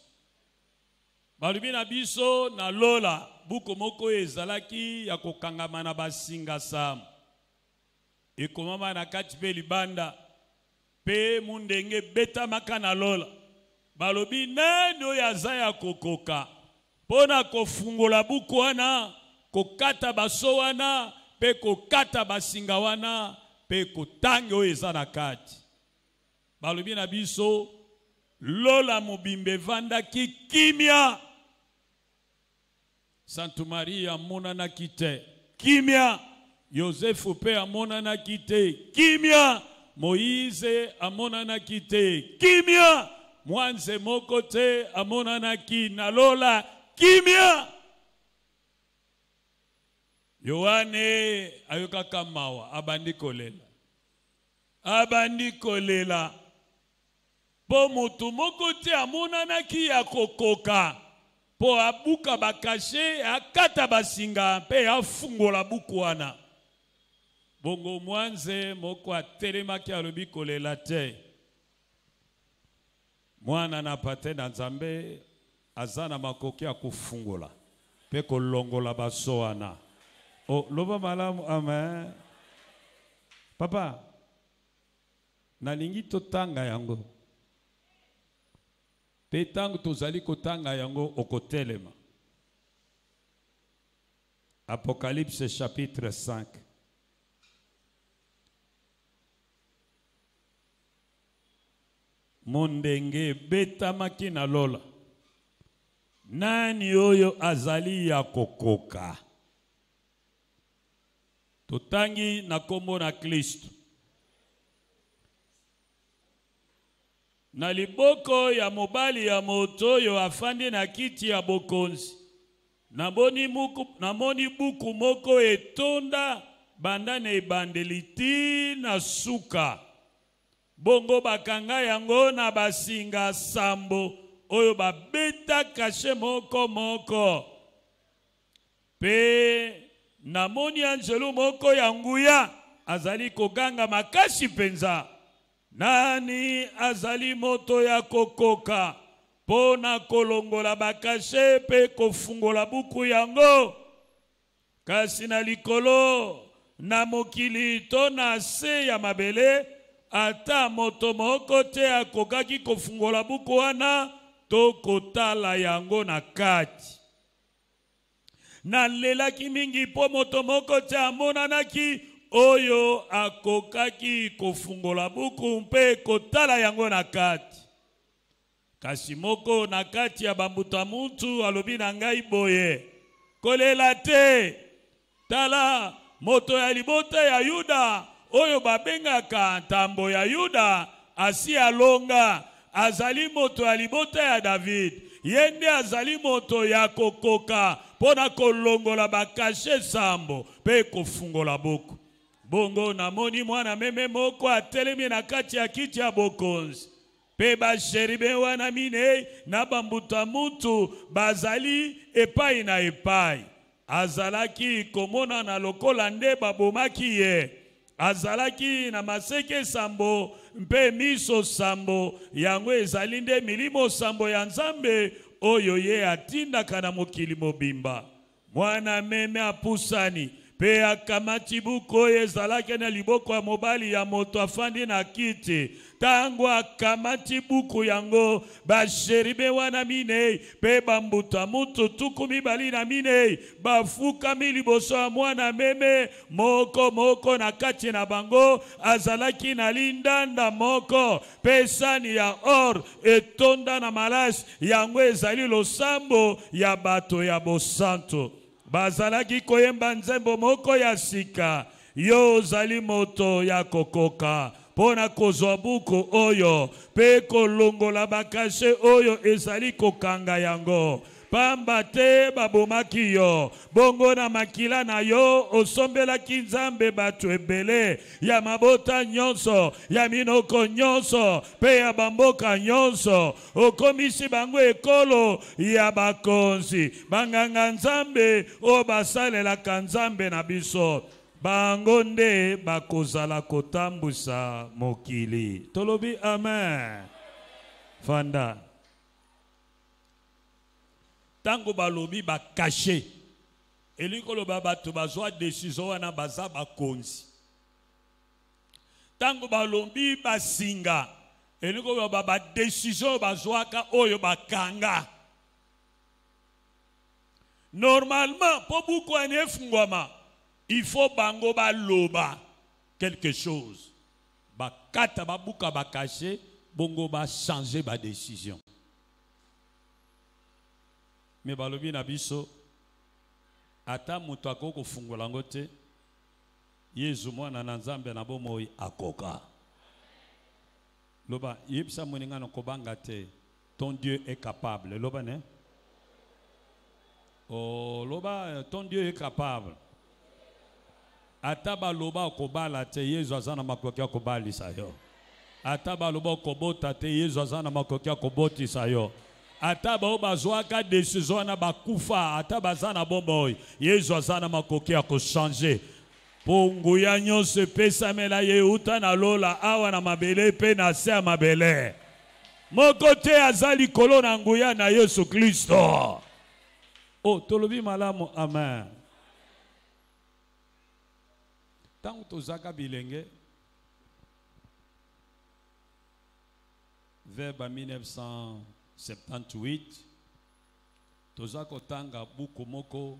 Balubina biso na lola buko moko ezalaki ya kokangama na basinga sam. Ekomama na kati pe libanda pe mundenge beta makana lola. Balobi nani oyo aza ya kokoka pona kofungola buku wana kokata baso wana pe kokata basinga wana pe kotange oyo eza na kati. Balobi na biso lola mobimbe vandaki kimia. Sainte Marie amonana kite kimia. Yosefu pe amonana kite kimia. Moïse amonana kite kimia. Mwanze mokote amonana ki na lola kimia. Yohane ayoka kamawa abandi kolela. Abandi kolela. Po mutu mokote amonana ki ya kokoka. Po abuka bakashe akata basinga pe afungola bukuana. Bongo mwanze moko atelemaki alobi kolela te. Mwana na pate na Nzambe azana makoki ya kufungola pe kolongola basoana. Oh, loba malamu amen. Papa, nalingi totanga yango. Pe tangu tozali kotanga yango okotelema. Apocalypse chapitre 5. Mondenge beta makina lola. Nani oyo azali ya kokoka. Totangi na kombo na Kristo. Na liboko ya mobali ya moto yo afandi na kiti ya bokonzi. Namoni buku moko etonda banda na ebandeliti na suka. Bongo bakanga yango na basinga sambo oyo babeta kashe moko moko. Pe namoni anjelu moko ya nguya azali koganga makasi penza. Nani azali moto ya kokoka pona kolongola bakashe pe kofungola buku yango. Kasi na likolo na mokili to na se ya mabele ata moto moko te akokaki kofungola buku wana to kotala yango na kati. Na lelaki mingi po moto moko te amonanaki oyo akokaki kofungola buku mpe kotala yango na kati. Kasi moko na kati ya bambuta mutu alobi na ngai boye. Kolela te. Tala moto ya libota ya Yuda oyo babengaka ntambo ya Yuda asi alonga azali moto ya libota ya David. yende azali moto ya kokoka pona kolongola bakashe sambo pe kofungola boko. Bongo namoni mwana meme moko atelemi na kati ya kiti ya bokonzi. Pe basheribe wana mine na bambuta mutu bazali epai na epai. Azalaki komona na lokola nde babomaki ye. Azalaki na maseke sambo mpe miso sambo yango ezali nde milimo sambo ya Nzambe oyo ye atindaka na mokili mobimba. Mwana meme apusani pe akamati buku oyo ezalaki na liboko ya mobali ya moto afandi na kiti. Tango akamati buku yango basheribe wana minei pe bambuta mutu tuku mibali na minei bafukami liboso ya mwana meme moko na kati na bango azalaki na lindanda moko pe sani ya or etonda na malasi yango ezali losambo ya bato ya bosanto. Bazalaki koyemba nzembo moko ya sika yo zali moto ya kokoka pona kozwa buku oyo pe kolongola bakashe oyo ezali kokanga yango. Pamba te babomaki yo bongo na makila na yo osombelaki Nzambe bato ebele ya mabota nyonso ya minoko nyonso pe ya bamboka nyonso okomisi bango ekolo ya bakonzi banganga Nzambe o basalelaka Nzambe na biso bango nde bakozala kotambusa mokili. Tolobi amen. Fanda tango balobi ba caché elikolo bato bazwa décision wana baza bakonzi. Tango balobi basinga elikolo ba décision bazwaka oyo bakanga. Normalement po buku anefungwama il faut bango baloba quelque chose bakata babuka ba caché bongo ba changer ba décision. Me balobi na biso ata mutu akoko fungola ngote Yesu mwana na Nzambe na bomoi akoka. Loba yebisa moninga no kobanga te ton Dieu est capable. Loba ne? Oh loba ton Dieu est capable. Ata baloba kobala te Yesu azana makoki akobalisa yo. Ata baloba kobota te Yesu azana makoki akobotisa yo. Ata ba bazwaka décision na bakufa ata bazana bomboy Yesu azana makoki ya ko changer pongu ya nyonso pesamela ye uta na lola awa na mabele pe na se mabele moko te azali kolo na nguya na Yesu Kristo. Oh tolobi malamu amen. Tango tozaka bilenge verbe 1978 tozako tanga buku moko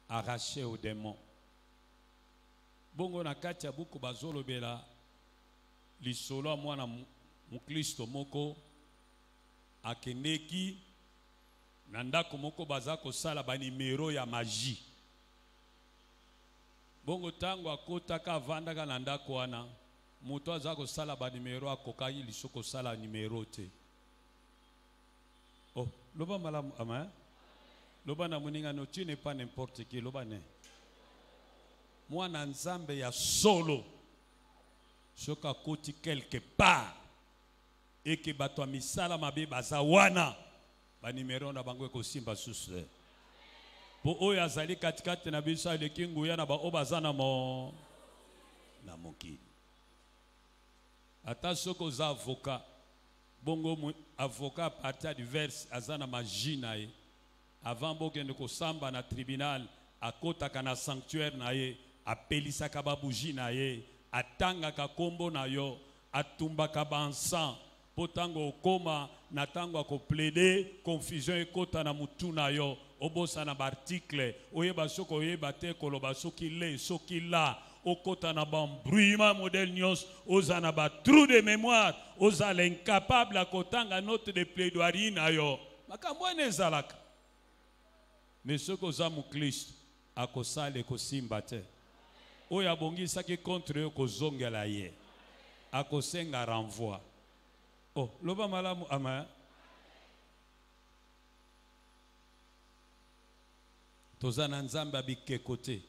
arraché au démon. Bongo na kati ya buku bazolobela lisolo mwana mukristo moko akendeki na ndako moko bazako sala ba numero ya magie. Bongo tango akotaka vandaka na ndako wana muto azako sala ba numero akokai lisoko sala numero te. Oh, loba malamu amen. Loba na muninga no tu n'es pas n'importe qui, loba ne. Mwana Nzambe ya solo. Soka koti quelque part. Et que bato misala mabe bazawana. Ba numero na bango ko simba susu. Po oyo azali katikati na biso le kingu ya na ba obazana mo na moki. Ata soko za avocat. Bongo avocat partir du verse azana majina ye avant bokende ko samba na tribunal akota kana sanctuaire na ye apelisa ka babuji na ye atanga ka kombo na yo atumba ka bansan potango okoma na tango ko plaider confusion ekota na mutu na yo obosa na article oyeba soko oyeba te koloba soki le soki la okota na bambrouillement modèle nyos ozana ba trou de mémoire ozala incapable à kotanga note de plaidoirie na yo makambo ezalaka mais soko za mukristo akosale kosimba te oyo abongisaki contre yo kozongela ye akosenga renvoi. Oh loba malamu ama toza na nzambe abikeko te,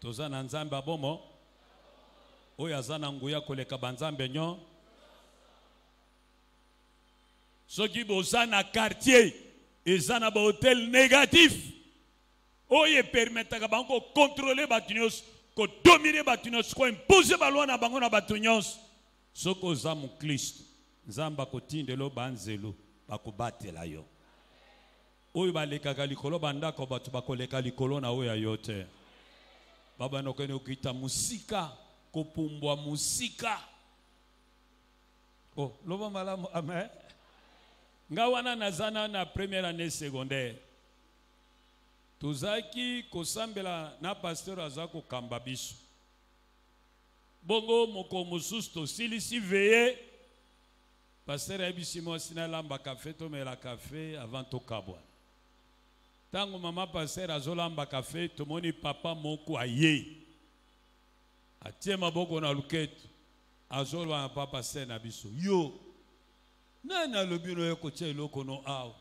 toza na nzambe abomo oyo aza na nguya koleka banzambe nyo. Soki boza na quartier eza na ba hotel négatif oyo permetaka bango contrôler bato nyonso, ko dominer bato nyonso, ko imposer balwa na bango na bato nyonso. Soki oza mukristo nzambe akotindela banzelo bakobatela yo. Oyo balekaka likolo bandako bato bakoleka likolo na oyo yo te. Baba nokene okita musika kopumbwa musika. Oh, loba malamu amen. Nga wana nazana na première année secondaire. Tozaki kosambela na pasteur azako kamba biso. Bongo moko mosusu tosilisi veye. Pasteur abisimo sina lamba café to mela café avant to kabwa. Tango mama pasteur azolamba café to moni papa moko aye. Atie maboko na luketo. Azolwa papa pasteur na biso. Yo. Nana lobino yoko tia loko no aw.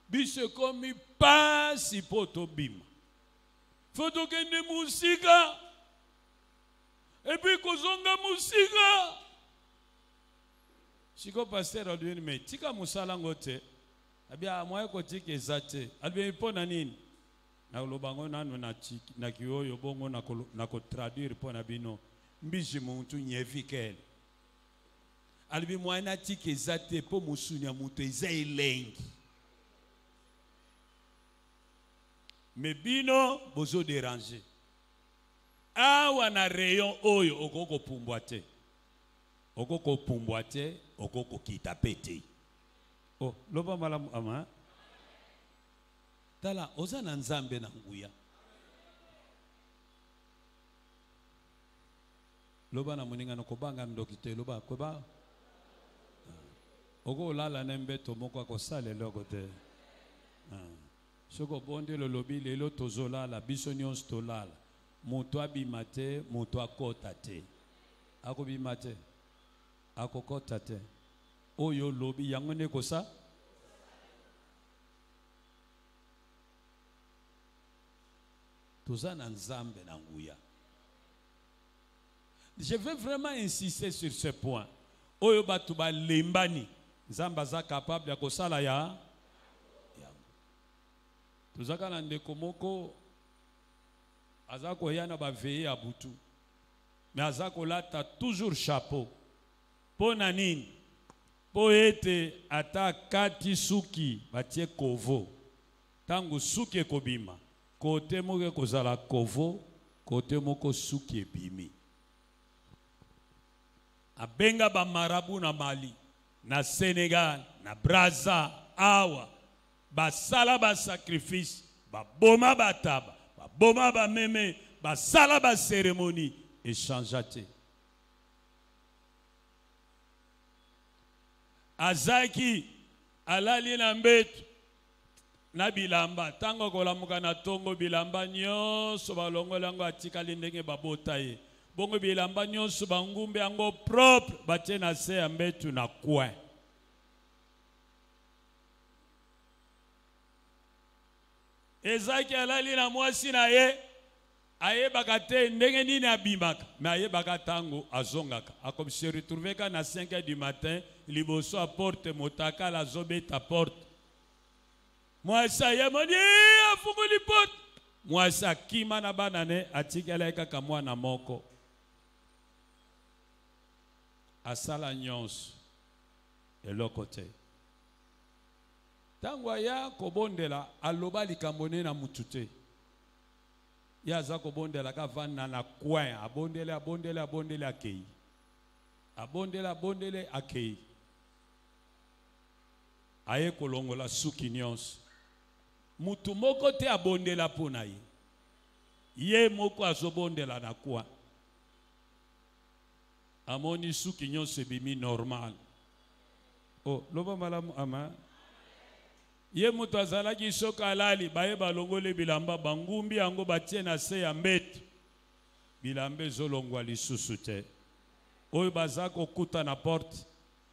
Biso komi pasi poto bima. Foto kende musika. Epi kozonga musika. Siko pasteur alwini me tika musala ngote. Abia mwaye kotike zate. Alwini pona nini? Na lobango nanu na kiyoyo bongo na kotraduire pona bino. Mbiji muntu nyevikele. Albi mwana tike zate po musunya muntu eza elengi. Me bino bozo déranger. Awa na rayon oyo okoko pumbwate. Okoko pumbwate, okoko kita pete. Oh, loba malamu ama. Tala oza na nzambe na nguya. Loba na muninga no kobanga ndokite loba koba. Oko lala nembeto moko akosale loko te. Soko bonde lo lobi lelo tozolala biso nyonso tolala. Moto abima te, moto akota te. Akobima te. Akokota te. Oyo lobi yango ne kosa. Toza na nzambe na nguya. Je veux vraiment insister sur ce point. Oyo batu ba lembani. Nzamba za capable ya kosala ya. Tozaka na ndeko moko azako yana ba veiller à butu. Mais azako lata toujours chapeau. Pona nini? Po ete ata kati suki batie kovo. Tangu suki ekobima. Kote moke kozala kovo, kote moko suki ebimi. Abenga ba marabu na Mali, na Sénégal, na Brazza, awa, ba sala ba sacrifice, ba boma ba taba, ba boma ba meme, ba sala ba cérémonie, échangeate. Azaki, alali na mbetu, na bilamba, tango kolamuka na tongo bilamba nyonso balongo lango atikali ndenge babota ye. Bongo bilamba nyonso bangumbe yango propre batie na se ya mbetu na coin. Ezaki alali na mwasi na ye ayebaka te ndenge nini abimaka mais ayebaka tango azongaka. Akomi se retrouver ka na 5h du matin liboso a porte motaka la zobeta porte. Mwasi ayemoni afunguli porte. Mwasi akima na banane atikela kaka mwana moko. Asala nyonso eloko te. Tango ya kobondela aloba likambo na mutu te. Ya aza kobondela ka vanda na coin abondele akei. Abondele akei. Aye kolongola suki nyonso. Mutu moko te abondela pona ye. Ye moko azobondela na coin. Amoni suki nyonso bimi normal. Oh, loba malamu ama. Ye mutu azalaki soka alali baye balongole bilamba bangumbi yango batie na se ya mbetu. Bilambe zolongwa lisusu te. Oyo bazako kuta na porte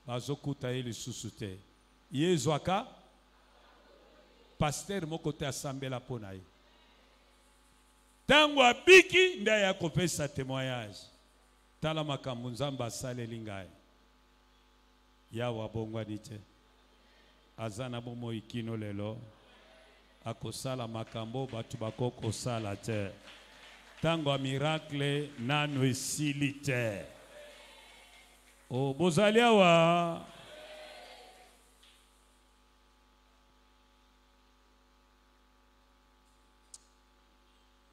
bazokuta ye lisusu te. Ye zwaka pasteur moko te asambela pona ye. Tango abiki nda ya kopesa témoignage. Tala makambo Nzambe asaleli ngai. Yawa bongwani te. Azana bomo ikino lelo. Akosala makambo batu bakoko sala te. Tango a miracle nano esili te. O bozali awa.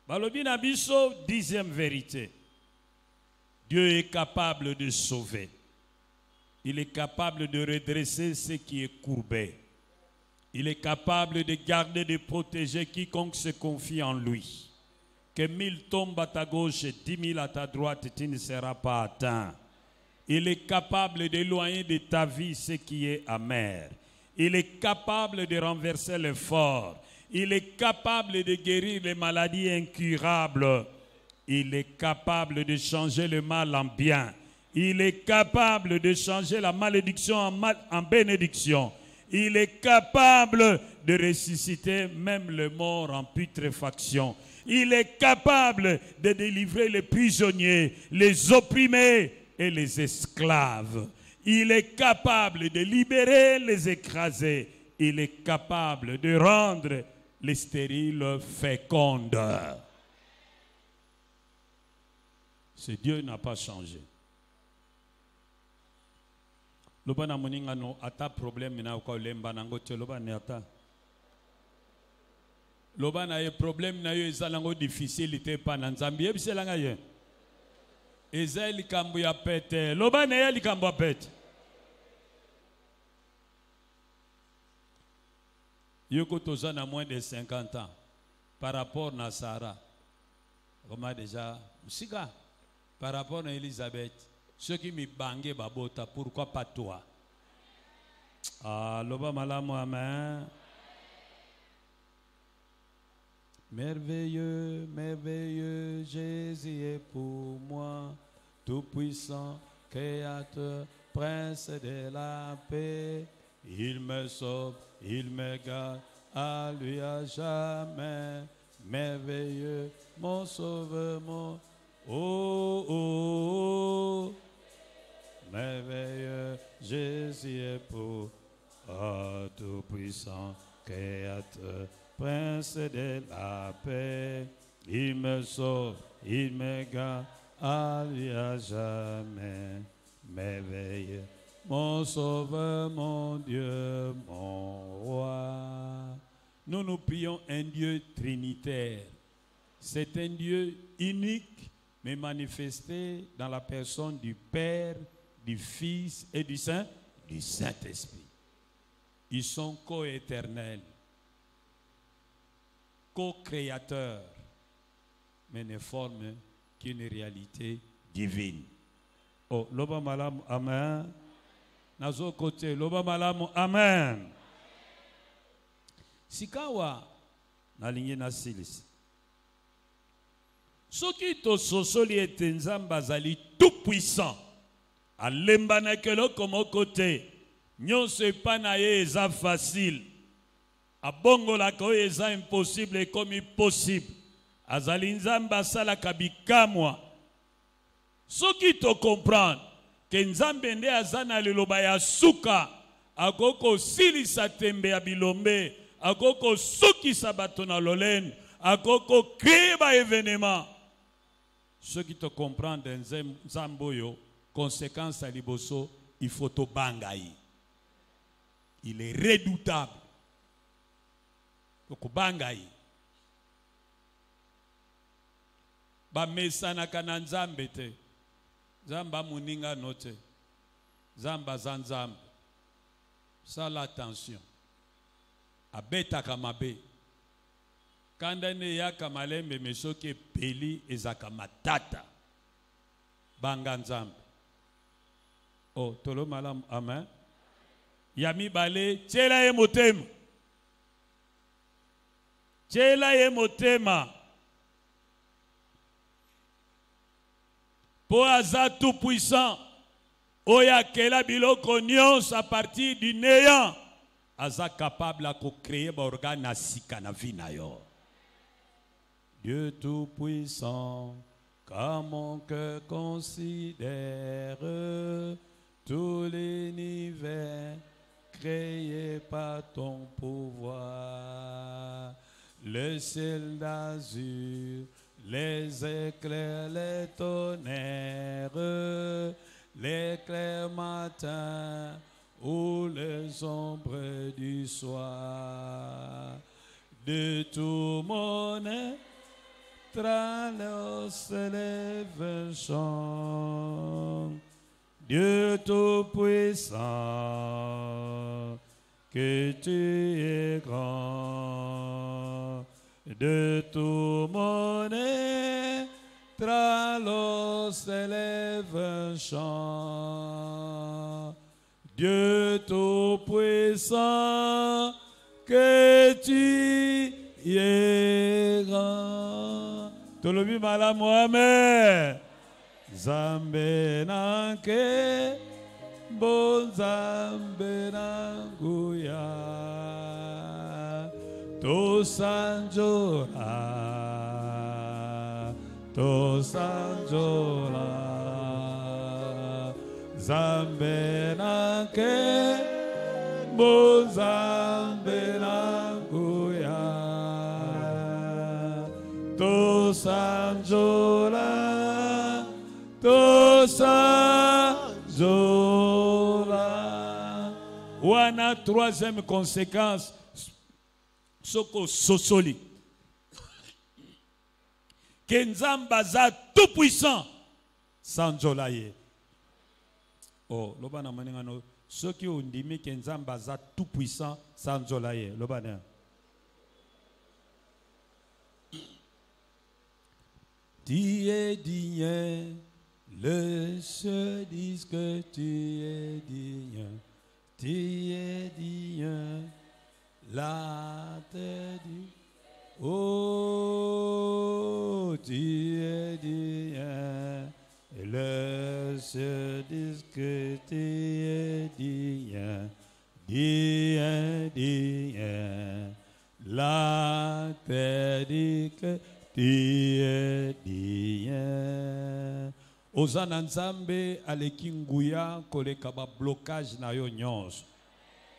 Balobi na biso, 10e vérité. Dieu est capable de sauver. Il est capable de redresser ce qui est courbé. Il est capable de garder, de protéger quiconque se confie en lui. Que 1000 tombent à ta gauche et 10 000 à ta droite, tu ne seras pas atteint. Il est capable d'éloigner de ta vie ce qui est amer. Il est capable de renverser le fort. Il est capable de guérir les maladies incurables. Il est capable de changer le mal en bien. Il est capable de changer la malédiction en bénédiction. Il est capable de ressusciter même le mort en putréfaction. Il est capable de délivrer les prisonniers, les opprimés et les esclaves. Il est capable de libérer les écrasés. Il est capable de rendre les stériles fécondes. Ce Dieu n'a pas changé. Loba na moninga no ata problème na ko lemba nango te loba ne ata. Loba na ye problème na yo ezalango difficulté pa na Nzambe yebiselanga ye. Ezali kambu ya pete. Loba na ye likambu ya pete. Yoko toza na moins de 50 ans par rapport à Sarah. Comment déjà Msika par rapport à Elisabeth. Ceux qui me bangent babota, pourquoi pas toi? Ah, loba malamu amen. Merveilleux, merveilleux, Jésus est pour moi, tout puissant, créateur, prince de la paix. Il me sauve, il me garde, à lui à jamais. Merveilleux, mon sauveur, mon oh, oh, oh. Merveilleux, Jésus est pour tout puissant, créateur, prince de la paix. Il me sauve, il me garde, à lui à jamais. Merveilleux, mon sauveur, mon Dieu, mon roi. Nous nous prions un Dieu trinitaire. C'est un Dieu unique, mais manifesté dans la personne du Père, du Fils et du Saint-Esprit. Ils sont co-éternels, co-créateurs, mais ne forment qu'une réalité divine. Oh, loba malam, amen. Nazo côté, loba malam, amen. Sikawa, nalingi na silisi. Soki to sosoli ete Nzambe azali tout puissant. Alemba na kelo komo kote. Nyonso epa na ye eza facile. Abongola ko eza impossible comme possible. Azali Nzambe asalaka bikamwa. Soki to comprendre que Nzambe nde azana liloba ya suka. Akoko silisa tembe ya bilombe. Akoko sukisa bato na lolene. Akoko créer ba événement. Ceux qui te comprennent dans Nzamboyo, conséquence à liboso, il faut te bangaï. Il est redoutable. Donc bangaï. Ba mesana kana Nzambe te. Nzamba muninga note. Nzamba zanzambe. Ça l'attention. Abeta kamabe. Kandane ya kamalembe mesoke peli ezaka matata. Banga Nzambe. Oh, tolo malam, amen. Yami bale, tchela ye motema. Tchela ye motema. Po aza tout puissant. Oya kela biloko nyonso à partir du néant. Aza capable à créer ba organe na sika na vie na yo. Dieu Tout-Puissant, car mon cœur considère tout l'univers créé par ton pouvoir. Le ciel d'azur, les éclairs, les tonnerres, l'éclair matin ou les ombres du soir. De tout mon être, alors s'élève un chant. Dieu Tout-Puissant, que tu es grand. De tout mon être, alors s'élève un chant. Dieu Tout-Puissant, que tu es grand. Tolobi mala Mohamed. Zambe nanke, bon zambe nanguya. To sanjola, zambe nanke, bon zambe nanguya. To sanjola, to sanjola. Wana troisième conséquence. Soko sosoli. Kenzamba za tout puissant. Sanjola ye. Oh, lobana maningano. Ceux qui ont dit Kenzamba za tout puissant. Sanjola ye. Lobana. Tu es digne. Le seul dit que tu es digne. Tu es digne. La terre dit, oh, tu es digne, et le ciel dit que tu es digne, digne, la terre dit que tu es digne. Ozana Nzambe aleki nguya koleka ba blocage na yo nyonso.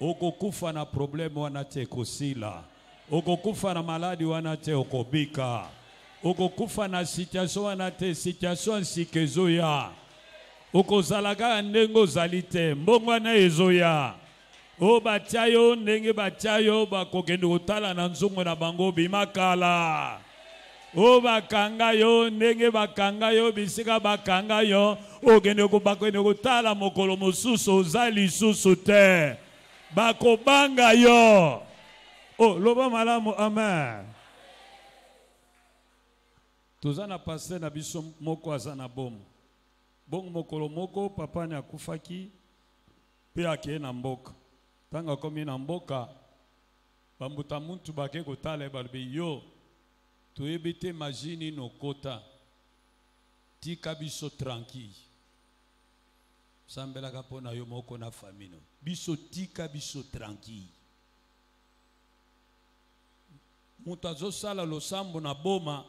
Okokufa na problème wana te kosila. Okokufa na maladi wana te okobika. Okokufa na situation wana te situation sikezoya. Okozalaka ndenge ozali te mbongo wana ezoya. O batiayo ndenge batiayo bakokende kotala na nzongo na bango bimakala. O bakanga yo ndenge bakanga yo bisika bakanga yo okende kotala mokolo mosusu ozali susu te. Bakobanga yo. Oh, loba malamu amen. Tozana passer na biso moko azana bom. Bongo mokolo moko papa ni akufaki pe akeye na mboka. Tanga komi na mboka bambuta muntu bake kotala balbi yo toyebite majini no kota tika biso tranquille. Sambela kapona yo moko na famino. Biso tika biso tranquille. Mutazo sala lo sambo na boma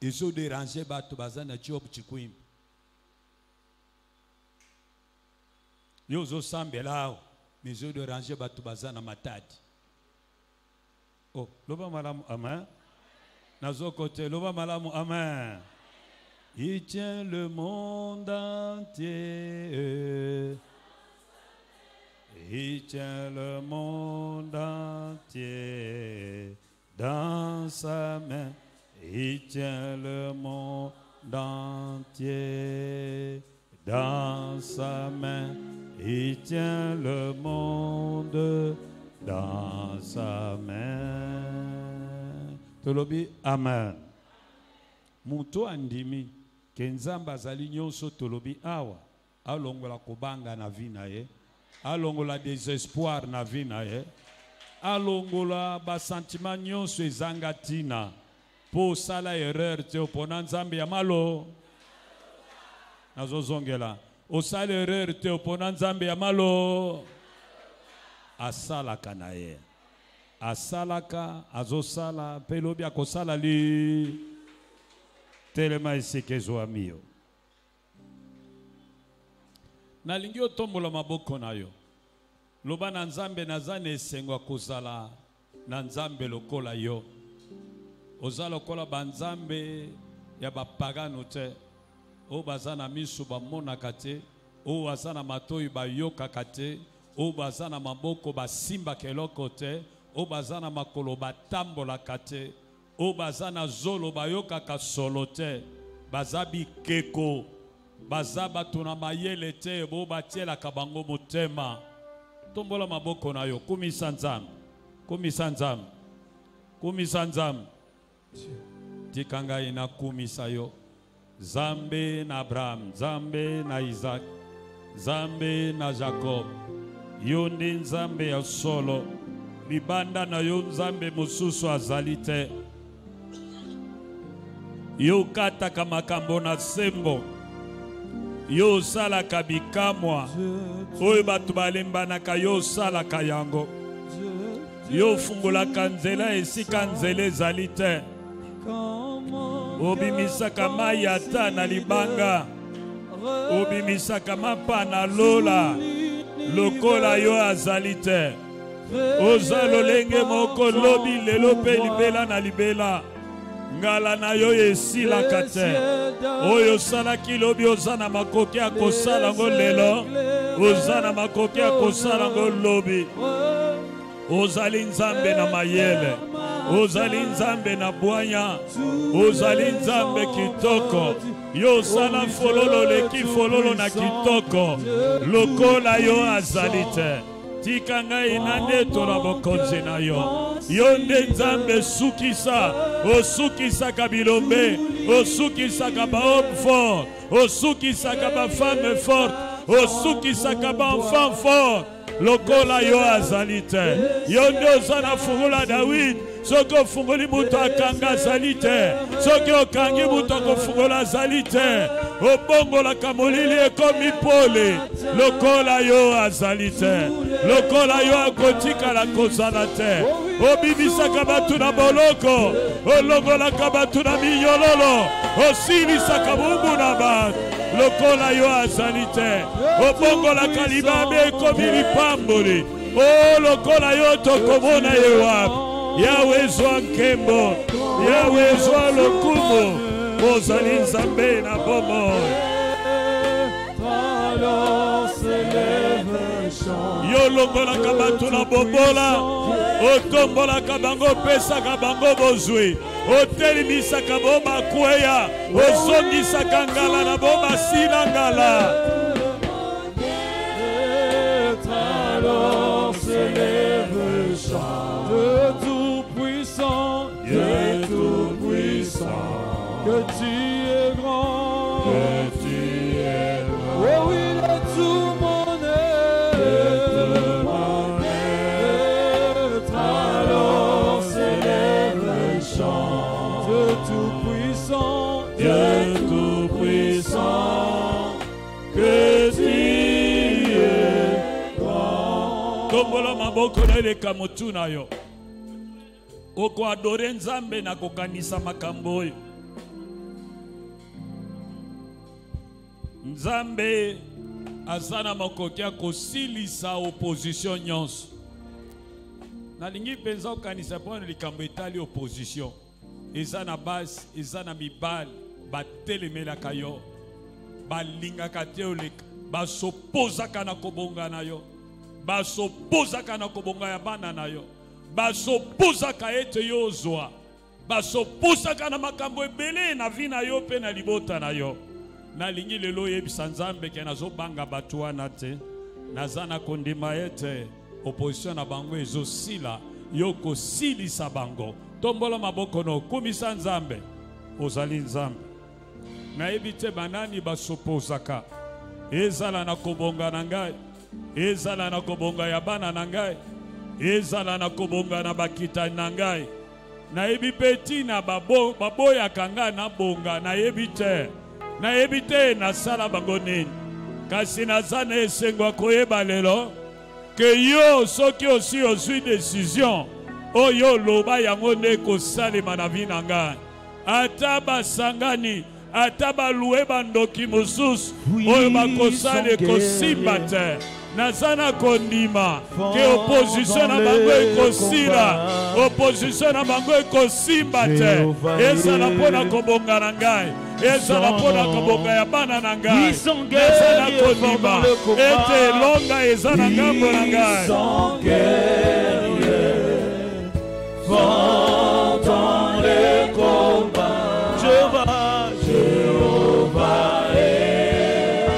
ezo déranger bato bazana job chikwim. Yo zo sambelao mezo déranger bato bazana matadi. Oh, loba malamu amen. Nazo kote loba malamu amen. Il tient le monde entier. Il tient le monde entier dans sa main. Il tient le monde entier dans sa main. Il tient le monde dans sa main. Tolobi amen. Muto andimi kenzamba zali nyonso tolobi awa alongola kobanga na vie na ye, alongola désespoir na vie na ye, alongola ba sentiment nyonso ezanga tina po sala erreur te opona nzambe ya malo nazozongela osala erreur te opona nzambe ya malo asalaka na ye asalaka azosala pelobi akosala li Telema esike zoamio. Nalingi otombola maboko na yo. Loba na nzambe nazane esengwa kozala na nzambe lokola yo. Oza lokola banzambe ya bapagano te. O bazana misu bamonaka te. O bazana matoyi bayokaka te. O bazana maboko basimba keloko te. O bazana makolo batambolaka te. O bazana zolo bayokaka solo te. Bazabi keko. Bazaba tuna mayele te. Bo batielaka bango motema. Tombola maboko na yo. Kumisa nzambe. Kumisa nzambe. Kumisa nzambe. Tikanga ina kumisa yo. Zambe na Abraham. Zambe na Isaac. Zambe na Jacob. Yondi nzambe ya solo. Libanda na yo nzambe mususu azalite. Yo kataka makambo na sembo. Yo salaka bikamwa. Oyo batu balembanaka yo salaka yango. Yo fungulaka nzela esika nzela ezalite. Obimisaka mai ata na libanga. Obimisaka mapa na lola. Lokola yo azalite. Oza lolenge moko lobi lelo pe libela na libela. Ngala na yo esila kate. Oyo salaki lobi ozana makoki akosala ngo lelo. Ozana makoki akosala ngo lobi. Ozali nzambe na mayele. Ozali nzambe na bwanya. Ozali nzambe kitoko. Yo sala fololo leki fololo na kitoko. Lokola yo azalite. Tikanga inane tora bokonzi na yo. Yonde nzambe sukisa. Osukisa kabilombe. Osukisa kaba homme fort. Osukisa kaba femme forte. Osukisa kaba enfant fort. Lokola yo azalite. Yonde ozana fungula David. Soko funguli muto akanga azalite. Soko okangi muto akofungula azalite. Obongo la kamolili ekomi pole. Lokola yo azalite. Lokola yo akotika la kozalate. Obibisa kabatu na boloko. Olongola kabatu na miyololo. Osilisa kabumbu na bat. Lokola yo azalite. Obongo la kalibabe ekomi lipamboli. O lokola yo tokomona yewa. Yahweh zwa nkembo. Yahweh zwa lokumo. Ozali nzambe na bomo. Yo longola kabatu na bobola. Otombola kabango pesa kabango bozwi. Otelimisa kaboma kweya. Ozongisa kangala na boma sila ngala. Alors s'élève le chant de tout-puissant, Dieu tout-puissant, que tu es grand, que tu es grand. Oh oui, de tout mon être, alors s'élève le chant de tout-puissant, Dieu tout-puissant, que tu es grand. Tombola maboko na ile kamutu na yo. Oko adore nzambe na kokanisa makambo oyo. Nzambe azana makoki akosilisa opposition nyonso. Nalingi penza okanisa pona likambo etali opposition. Eza na base, eza na mibali, batelemelaka yo. Balingaka te oleka, basopozaka na kobonga na yo. Basopozaka na kobonga ya bana na yo. Basopozaka ete yo ozwa. Basopozaka na makambo ebele na vi na yo pe na libota na yo. Nalingi lelo yebisa nzambe ke nazobanga batu wana te. Nazana kondima ete opposition na bango ezosila. Yo kosilisa bango. Tombola maboko no kumisa nzambe. Ozali nzambe. Na ebite banani basopozaka. Ezala na kobonga na ngai. Ezala na kobonga ya bana na ngai. Ezala na kobonga na bakita na ngai. Na ebipeti na baboya kanga na bonga na ebite. Na ebite na sala bango nini. Kasi nazana esengwa koyeba lelo. Que yo soki osi ozwi décision. Oyo loba yango ne kosalema na vi na ngai. ataba sangani, ataba lueba ndoki mosusu, oyo bakosale kosimba te. Nazana kondima, ke opposition na bango ekosila, opposition na bango ekosimba te. Ezala pona kobonga na ngai, ezala pona kobonga ya bana na ngai. Nazana kondima, ete longa ezana ngambo na ngai. Fort dans le combat, Jéhovah est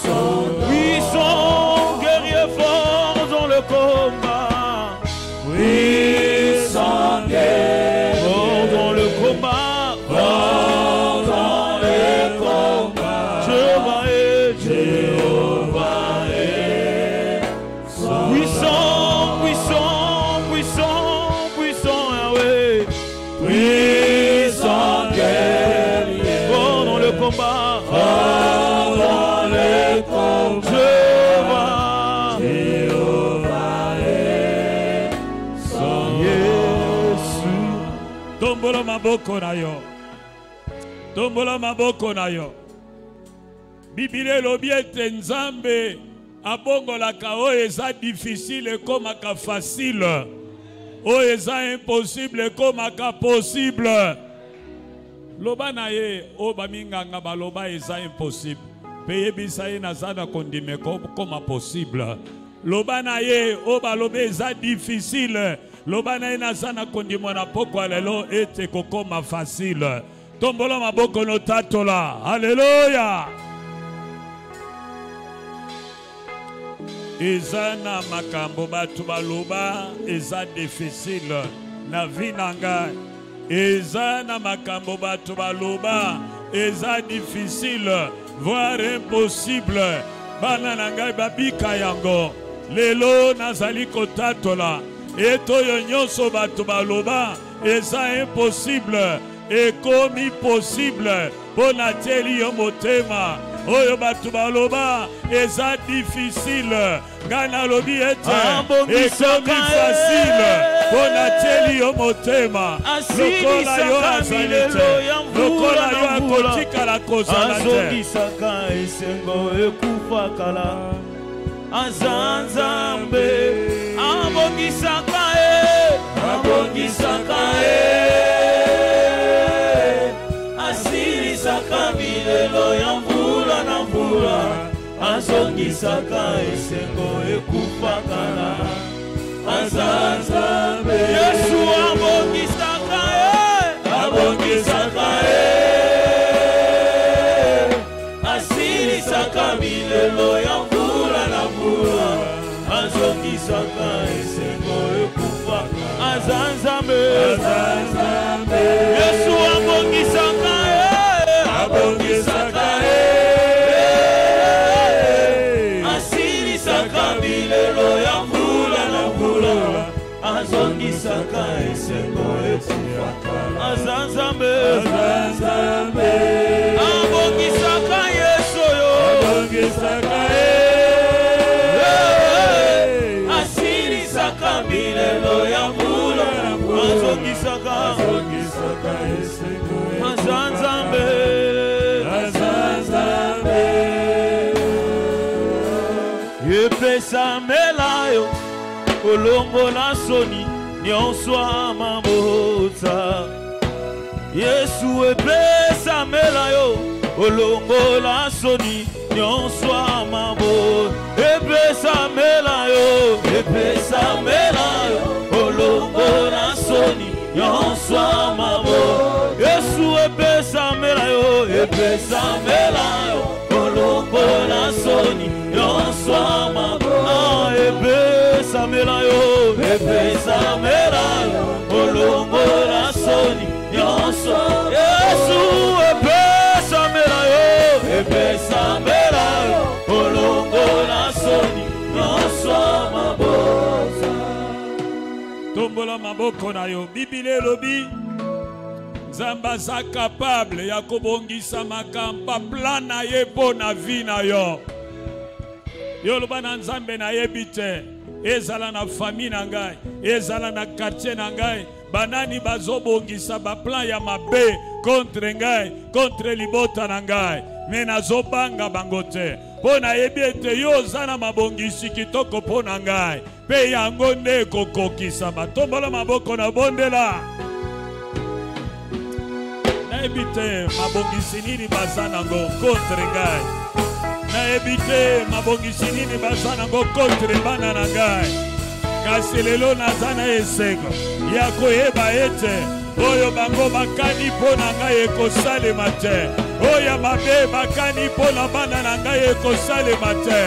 son nom. Puissant guerrier fort dans le combat, puissant guerrier fort dans le combat, fort dans le combat. Jéhovah est son nom. Puissant, puissant, puissant. Puissant guerrier, fort dans le combat, fort dans le combat. Jéhovah est son Jésus. Tombola maboko na yo, tombola maboko na yo. Biblia lobi ete Nzambe abongolaka oyo eza difficile ekomaka facile. Oh, eza impossible komaka possible. Loba na ye, o baminganga baloba eza impossible. Peye bisa ye nazana kondime koma possible. Loba na ye, o balobe eza difficile. Loba na ye nazana kondimo na poko lelo ete kokoma facile. Tombola maboko no tatola. Hallelujah. Eza na makambo batu baloba eza difficile na vie na ngai. Eza na makambo batu baloba eza difficile voire impossible. Bana na ngai babika yango lelo nazali kotatola eto yo nyonso batu baloba eza impossible ekomi possible pona teli yo motema. Oyo batu baloba eza difficile ngana lobi ete ekomi facile pona teli yo motema. Lokola yo azalite, lokola yo akotikala kozala te. Azongisaka esengo ekufakala, azanzambe abongisaka asilisaka milelo ya mvula na mvula, azongisaka esengo ekufakala, azanzambe Yesu abongisaka asilisaka milelo ya mvula na mvula, azongisaka esengo ekufakala, azanzambe Yesu abongisaka asilisaka milelo ya mvula na mvula, azongisaka esengo ekufakala, azanzambe abongisaka Yesu yo asilisaka milelo ya mvula na mvula, azongisaka esengo azanzambe epesa melayo olongola soni nyonso amabota. Yesu epesa melayo olongola soni nyonso amabota. Epesa melayo olongola soni nyonso amabota. Yesu epesa melayo olongola soni nyonso amabota. Epesa melayo olongola soni nyonso. Yesu epesa melayo olongola soni nyonso amabota. Tombola maboko na yo. Biblia lobi Nzambe aza capable ya kobongisa makambo plan na ye po na vie na yo. Yo loba na Nzambe na yebi te, ezala na famille na ngai, ezala na quartier na ngai, banani bazobongisa ba plan ya mabe contre ngai, contre libota na ngai, mais nazobanga bango te. Pona yebi ete yo zana mabongisi kitoko pona ngai, pe yango nde kokokisa. Tombola maboko na bondela. Nayebi te mabongisi nini bazana ngo contre ngai. Nayebi te mabongisi nini bazana ngo contre bana na ngai. Kasi lelo nazana esengo ya koyeba ete oyo bango bakani pona ngai ekosalema te. Oya mabe bakani pona bana na ngai ekosalema te.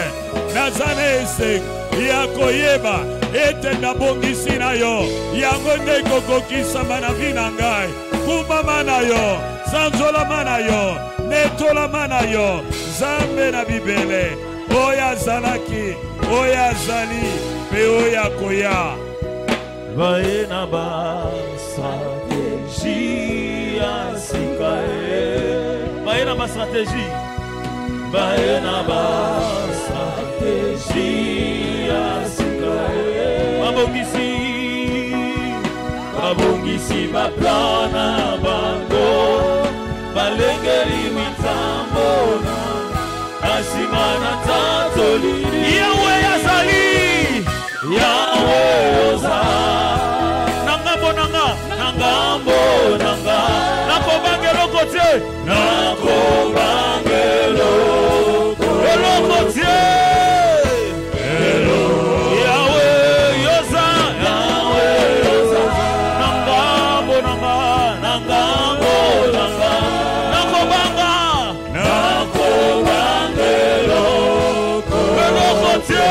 Nazana esengo ya koyeba ete nabongisi na yo yango nde kokokisama na vi na ngai. Kumbama na yo, sanzolama na yo, netolama na yo, Zambe na bibele. Oya zalaki, oya zali, pe oya koya. Vaena ba stratégie à sikae. Vaena ba stratégie. Vaena ba stratégie à sikae. Babongisi ba plana bango. Balengeri mitambo na asimana tatoli. Yahweh azali. Yahweh oza nangambo nanga nangambo nanga nakobangelo kote nakobangelo kote Yahweh oza nangambo nanga nangambo nanga nakobanga nakobangelo kote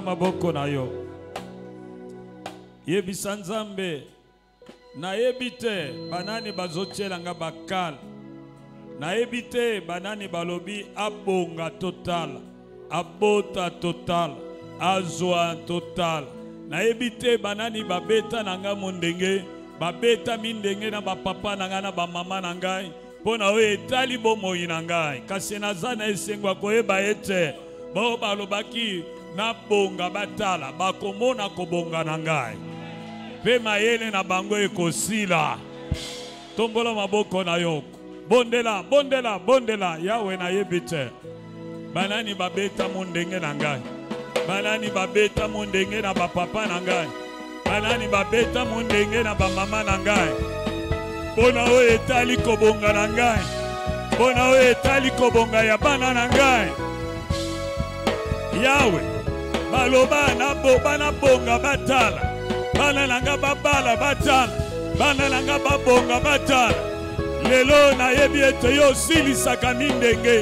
maboko na yo yebisa Nzambe na yebite banani bazotiela nga bakala na yebite banani balobi abonga total abota total azwa total na yebite banani babeta nanga mondenge babeta mindenge na bapapa nanga na bamama na ngai pona oyo etali bomoi na ngai kasi nazana esengwa koyeba ete bao balobaki na bonga batala bakomona kobonga na ngai pe mayele na bango ekosila. Tombola maboko na yo bondela bondela bondela Yahweh na yebite banani babeta mondenge na ngai banani babeta mondenge na bapapa na ngai banani babeta mondenge na bamama na ngai pona oyo etali kobonga na ngai pona oyo etali kobonga ya bana na ngai Yahweh baloba na bonga batala bana nanga babala batala, bana nanga babonga batala. Lelo na yebi ete yo silisaka mindenge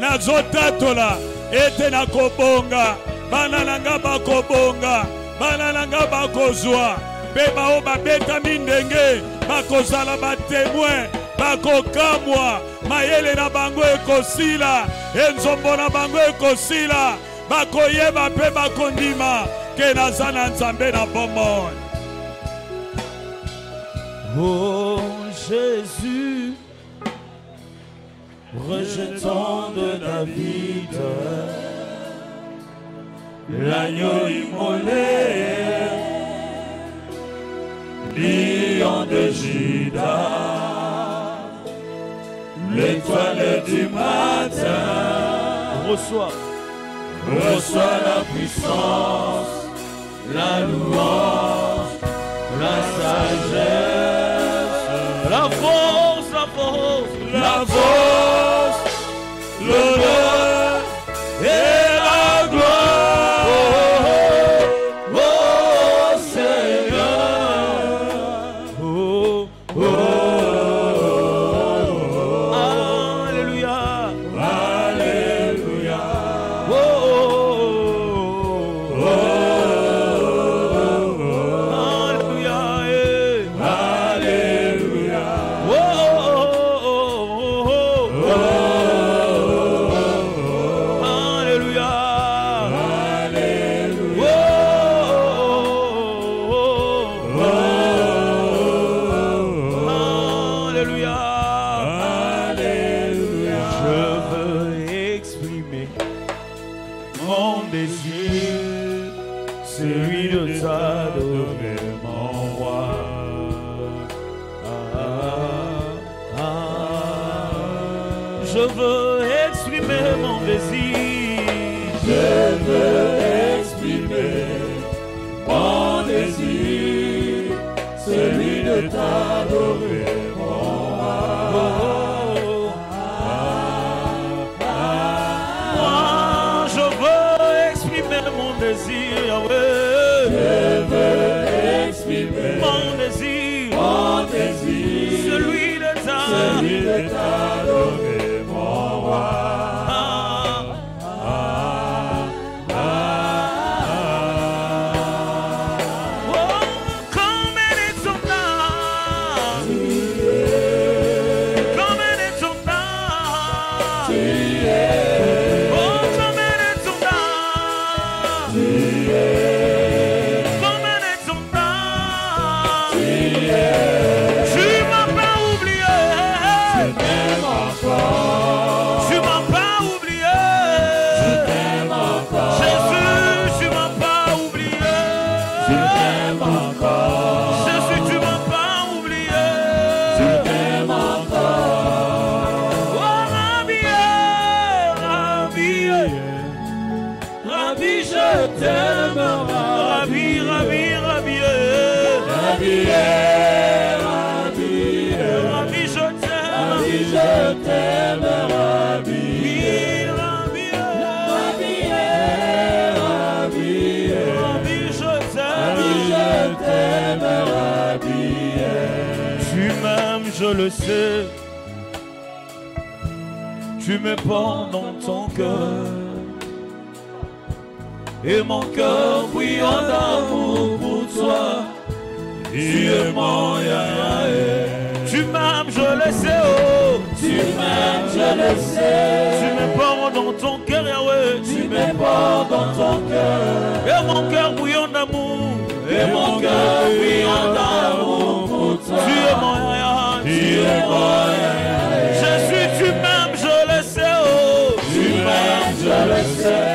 nazotatola ete nakobonga, bana nanga bakobonga, bana nanga bakozwa, mpe bao babeta mindenge bakozala batemoin, bakokamwa, mayele na bango ekosila, enzombo na bango ekosila, bakoyeba mpe bakondima ke naza na Nzambe na bomoi. Oh Jésus, rejetant de David, l'agneau immolé, lion de Juda, l'étoile du matin, reçois la puissance, la louange, la sagesse, la force, l'honneur et la gloire, oh Seigneur, alléluia, alléluia, Je veux exprimer mon désir. Je veux exprimer mon désir, celui de t'adorer, mon roi. Moi, je veux exprimer mon désir, Yahweh. Je veux exprimer mon désir, celui de t'adorer. Je le sais, tu me portes dans ton cœur, et mon cœur bouillant d'amour pour toi. Tu es mon Yahweh. Tu m'aimes, je le sais, oh. Tu m'aimes, je le sais. Tu me portes dans ton cœur, Yahweh. Tu me portes dans ton cœur, et mon cœur bouillant d'amour, et mon cœur bouillant d'amour pour toi. Tu es mon Yahweh. Jésus, tu m'aimes, je le sais, oh. Tu m'aimes, je le sais.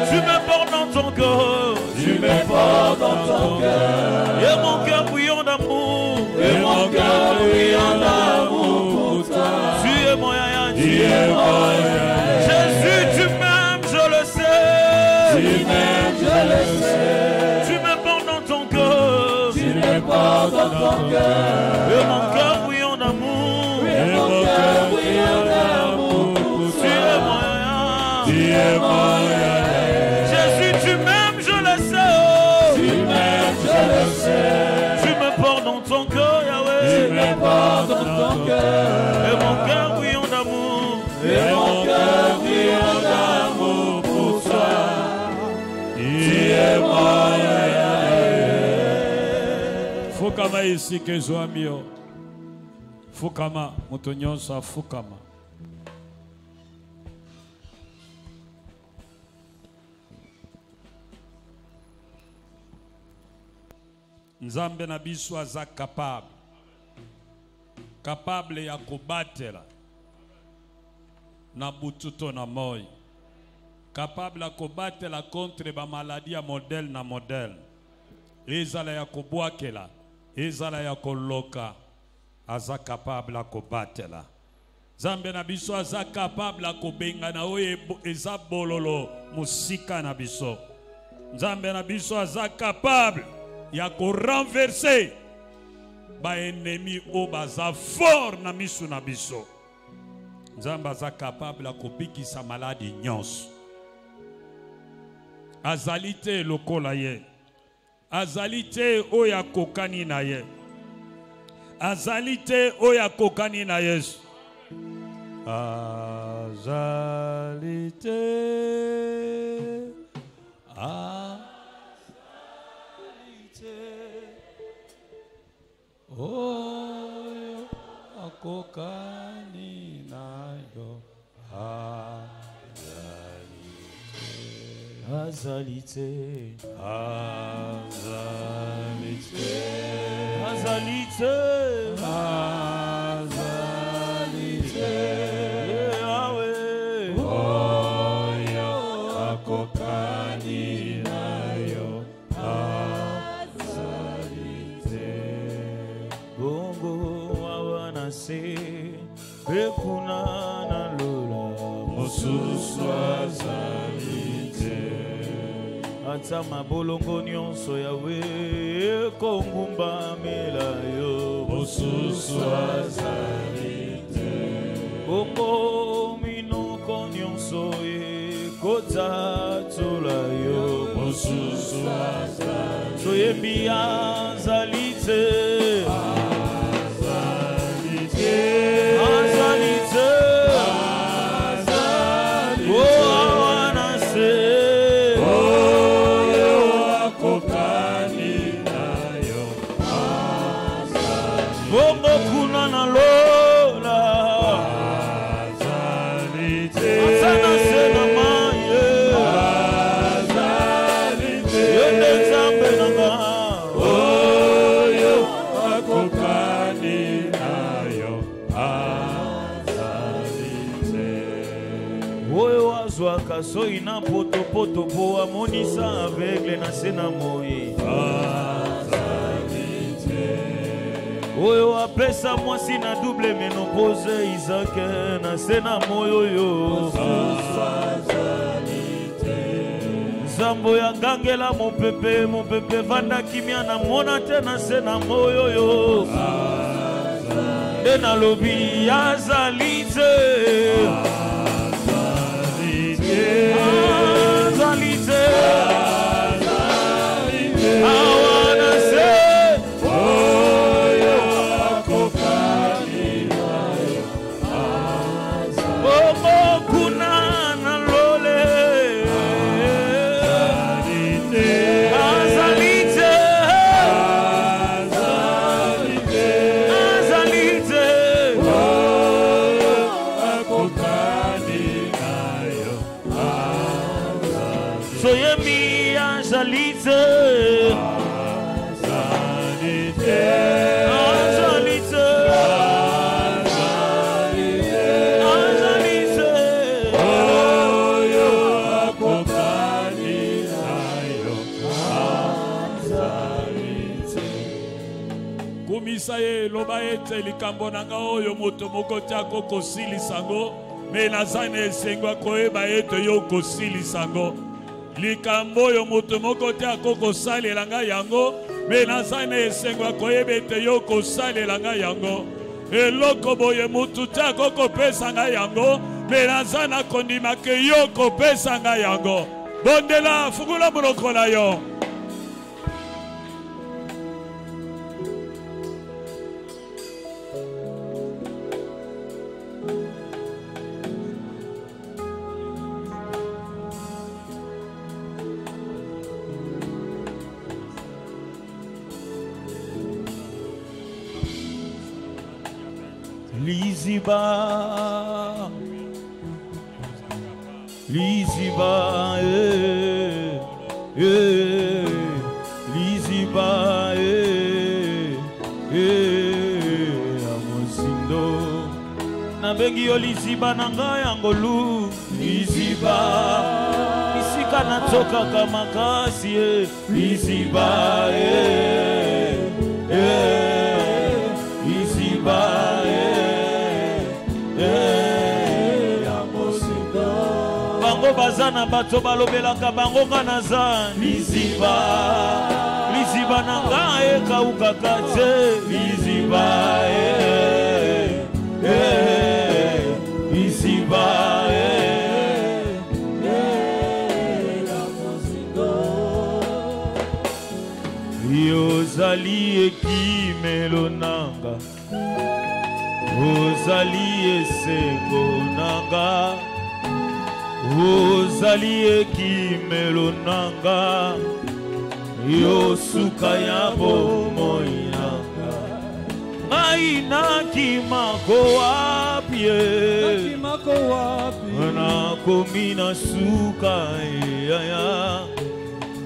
Tu me portes dans ton cœur. Tu me portes dans ton cœur. Et mon cœur bouillant d'amour. Et mon cœur bouillant d'amour pour toi. Tu es mon Yahya. Tu es mon Yahya. Jésus, tu m'aimes, je le sais. Tu m'aimes, je le sais. Tu me portes dans ton cœur. Tu me portes dans ton cœur. Et mon cœur bouillant d'amour. Et mon cœur bouillant d'amour pour toi. Tu es mon Yahya. Tu es mon Yahya. Jésus, tu m'aimes, je le sais. Oh. Tu m'aimes, je le sais. Fukama ici que Zoamio. Fukama, Motonyon sa Fukama. Nzambe na biso aza capable. Capable ya kobatela. Na bututo na moi. Capable ya kobatela contre ba maladie ya modèle na modèle. Ezala ya kobwakela. Ezala ya koloka. Aza capable ya kobatela. Nzambe na biso aza capable ya kobenga na oyo eza bololo musika na biso. Nzambe na biso aza capable ya ko renverser ba ennemi o baza fort na misu na biso. Nzambe aza capable ya kobikisa maladi nyonso. Azali te lokola ye. Azali te oyo akokani na ye. Azali te oyo akokani na Yesu. Azali te. Oyo akokani nayo. Azali te. Azali te. Azali te. Azali te. Yahweh. Oyo akokani nayo. Bongo awana se pekuna na lola Mosusu azali te. ata mabolongo nyonso yawe kongumba mela yo Mosusu azali te. bongo minoko nyonso kotatula yo Mosusu azali soyembi azali te. So ina poto poto po amonisa aveugle na sena moi. Oyo apesa mwasi na double menopause Isaac na sena moyo yo. Zambo ya gangela mopepe vanda kimia na mona te na sena moyo yo. Dena lobi azali te. Azali te. I wanna say oyo akokani nayo. Bobo kuna na lole. Azali te. Azali te. Oyo akokani nayo. Soyemi azali te. Azali te. Azali te. Azali te. Oyo akokani nayo. Azali te. Kumisa ye loba ete likambo nanga oyo moto moko tiako kosilisango. Me nazane esengwa koyeba ete yo kosilisango. Likambo yo moto moko te akoko salela nga yango me nazane esengwa koyeba ete yo kosalela nga yango. Eloko boye mutu te akoko pesa nga yango me nazana kondima ke yo kopesa nga yango. Bondela fungula monoko na yo. Liziba, Liziba, Liziba, Amosindo. Nabengi yo Liziba nanga yangolu. Liziba, isika natoka kamakasi. Liziba, Liziba, bango bazana bato balobelaka bango kanaza. Liziba, Liziba nanga ekauka kate. Liziba, Liziba, Ozali ekimelo nanga, Ozali esengo nanga, Ozali ekimelo nanga, yosuka ya bomoi nanga. Ngai nakimako wapi, nakomi na suka yaya.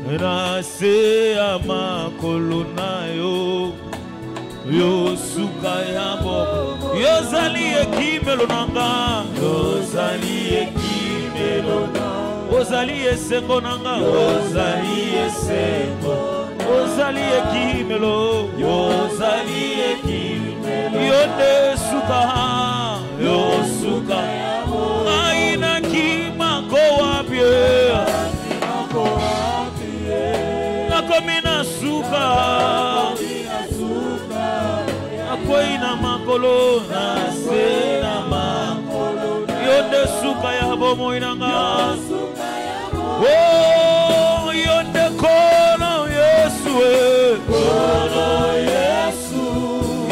Nase ya makolo na yo, yosuka ya bobo. Yozali ekimelo nanga, Yozali ekimelo nanga, Ozali esengo nanga, Ozali esengo, Ozali ekimelo, Yozali ekimelo. Yonde suka, yosuka ya bobo. Aina kimako wapi, nakomina suka, akwei na makolo, nase na makolo, yonde suka ya bomoi nanga. Oh, yonde kolo Yesu, kolo Yesu,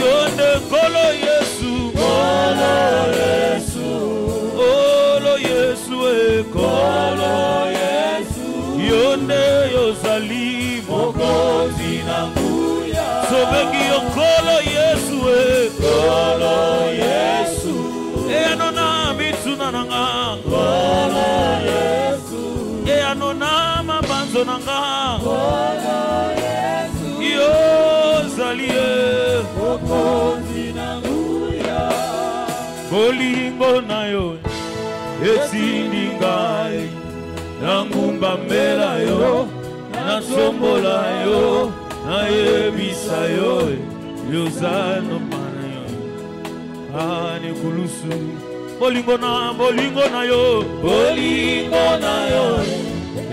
yonde kolo Yesu, kolo Yesu, kolo Yesu, kolo Yesu, yonde yozali mokozi na nguya. Sobengi yo kolo Yesu, kolo Yesu, anona mitsuna nanga, kolo Yesu, anona mabanzo nanga, kolo Yesu, yozali mokozi na nguya. Bolingo na yo etindi ngai, nangumba mbela yo, nasombola yo, nayebisa yo, yozano mana yo. Ane kulusu, bolingo na yo,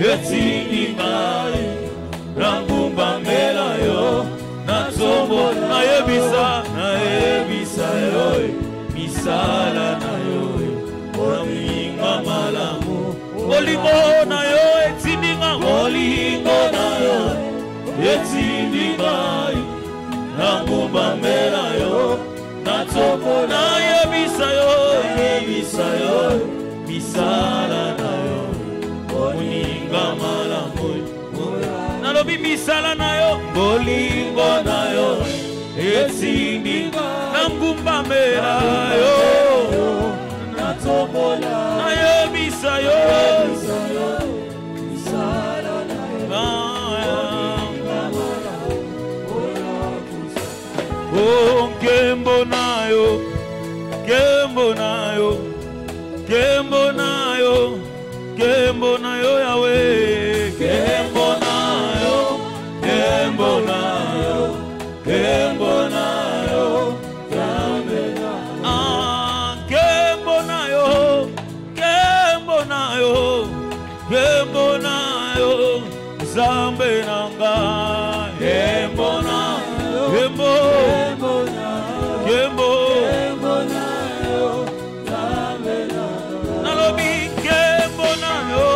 etindi ngai, nangumba mbela yo, nasombola, nayebisa yo, misala na yo, naminga malamu. Bolingo na yo etindinga, bolingo na yo etindinga, nangumba mbela yo, natoko nayebisa yo, misala na yo, bolinga malamu. Nalobi misala na yo, bolingo na yo etindinga, nangumba mbela yo, natokola nayebisa yo, misala na yo. Oh, kembo na yo, kembo na yo, kembo na yo, kembo na yo Yahweh, kembo na yo, kembo na yo, kembo na yo, kembo na yo, kembo na yo, kembo na yo, Zambe nanga, kembo na yo, kembo, kembo, kembo na yo, Zambe nanga. Nalobi kembo na yo,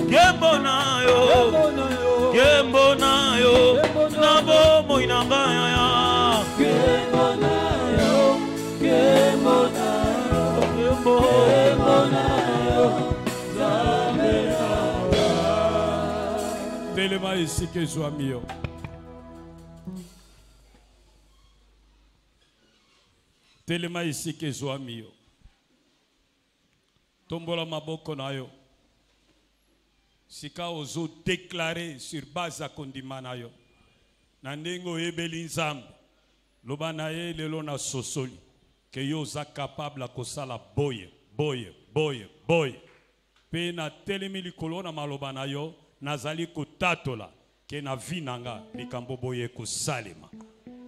kembo na yo, kembo na yo, nabo moinanga ya, kembo na yo, kembo na yo, kembo na yo, Zambe nanga. Belema ici que soit mieux. Telema ici que Zoami yo. Tombola maboko na yo. Sika ozo déclarer sur base à kondimana yo. Nandengo ebeli nzambe. Loba na ye lelo na sosoli. Que yo za capable à kosala boye. Pe na telemi likolo na maloba na yo. Nazali kotatola. Ke na vinanga likambo boye kosalema.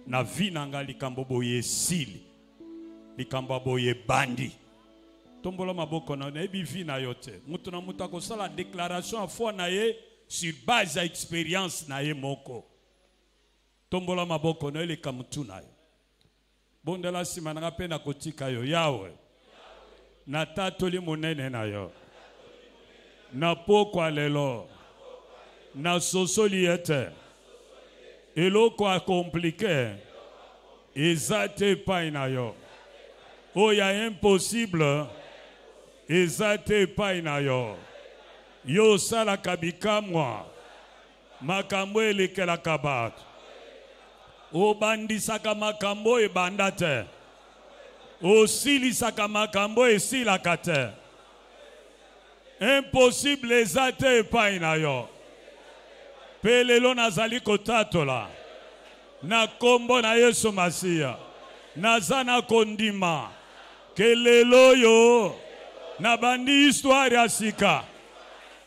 Na vinanga likambo boye sili. Likambo boye bandi. Tombola maboko na ebi vina yote. Mutu na mutu akosala déclaration a foi na ye sur base à expérience na ye moko. Tombola maboko na ele kamutu na ye. Bondela sima na pe na kotika yo yawe. Na tatoli monene na yo. Na poko lelo. Na sosoli ete. Eloko a compliqué. Ezate pa na yo. Oh, ya impossible. Ezate pa na yo. Yo sala kabika mwa. Makambo elekela kabat. O bandisaka makambo e bandate. O silisaka makambo e silakate. Impossible ezate pa na yo. Pelelo nazali kotatola. Na kombo na Yesu Masia. Nazana kondima. Kelelo yo. Na bandi histoire ya sika.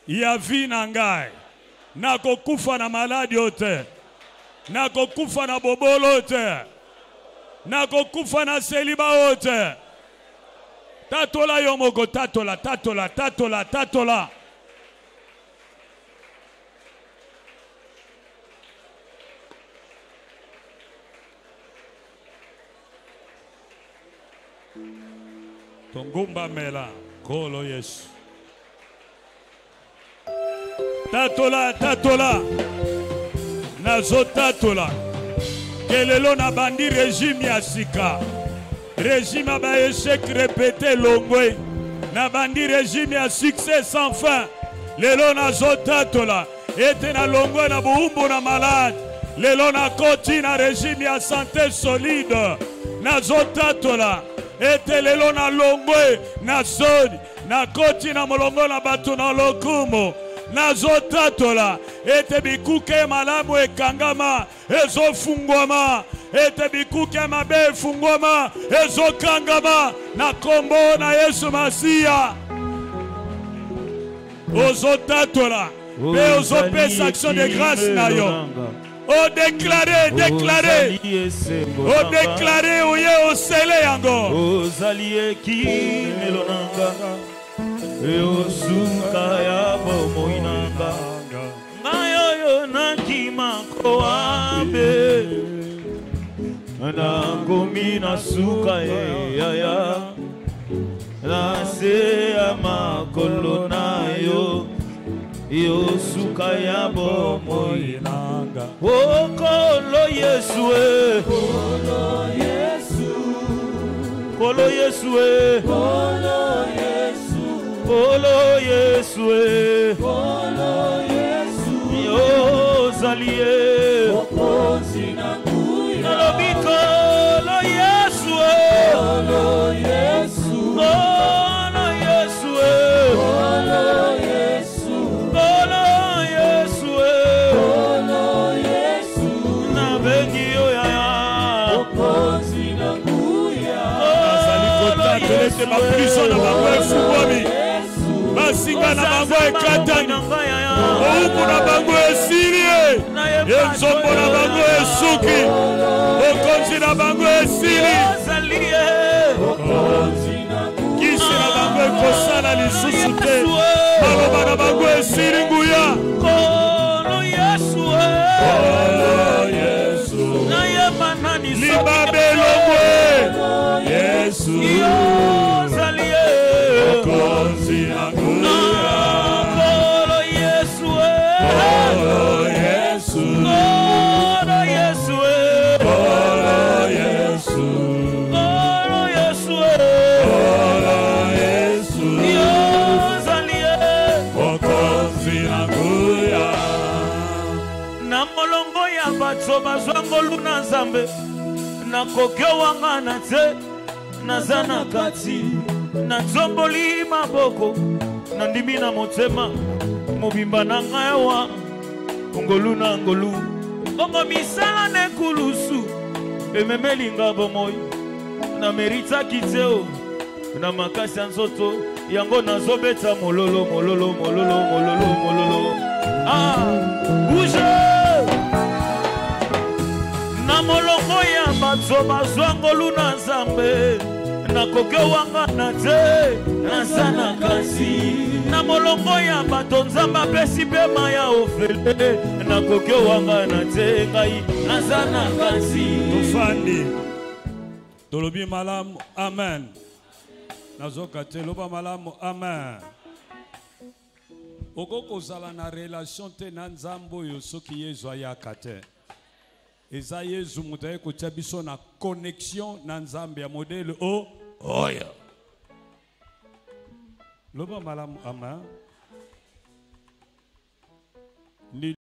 Ya vina ngai. Na kokufa na maladi ote. Na kokufa na bobolo ote. Na kokufa na seliba ote. Tatola yo moko tatola. Tongumba mela. Kolo Yesu. Tatola. Nazo tatola. Kelelo na bandi régime ya sika. Régime ba échec répété longwe. Na bandi régime ya succès sans fin. Lelo nazo tatola. Ete na longwe na buumbu na malade. Lelo na koti na régime ya santé solide. Nazo tatola. Ete lelo na longwe na sodi na koti na molongo na batu na lokumo na zotatola. Ete bikuke malamu ekangama ezofungwama. Ete bikuke mabe fungwama ezokangama na kombo na Yesu Masia. Ozotatola pe ozopesa action de grâce na yo. Oh, déclaré. Oh, déclaré, oye, o sele yango. O zalie ki melonanga. E o suka ya bomoinanga. Mayo na kimako abe. Na komina suka ya. Na se amakolo na yo. Yo suka ya bomoinanga. Oh, kolo Yesu Yo zalie Nalobi kolo Yesu Kelete ma prison na bango efungwami. Basinga na bango ekatani. Oumu na bango esili. Enzombo na bango esuki. Okonzi na bango esili. Kisi na bango ekosala lisusu te. Maloba na bango esili nguya. Libabe longwe Yesu zalie okonzi anguya kolo Yesu zalie okonzi anguya na molongo ya bato bazwango luna nzambe na kokyo wanga na te nazana kati nazomboli maboko nandimi na motema mobimba na ngai wa ngolu na ngolu bongo misala nekulusu ememelinga bomoi na merita kiteo na makasi ya nzoto yango nazobeta mololo mololo mololo mololo mololo bouge na molongo ya bato bazwa ngolu na nzambe nakoke wanga na te naza na kasi na molongo ya bato nzambe apesi mpe maya ofele nakoke wanga na te ngai naza na kasi tofandi tolobi malamu amen nazoka te loba malamu amen okokozala na relation te na nzambe oyo soki yezu ayaka te eza yezu moto aye kotia biso na connexion na nzambe ya modele oyo loba malamu amen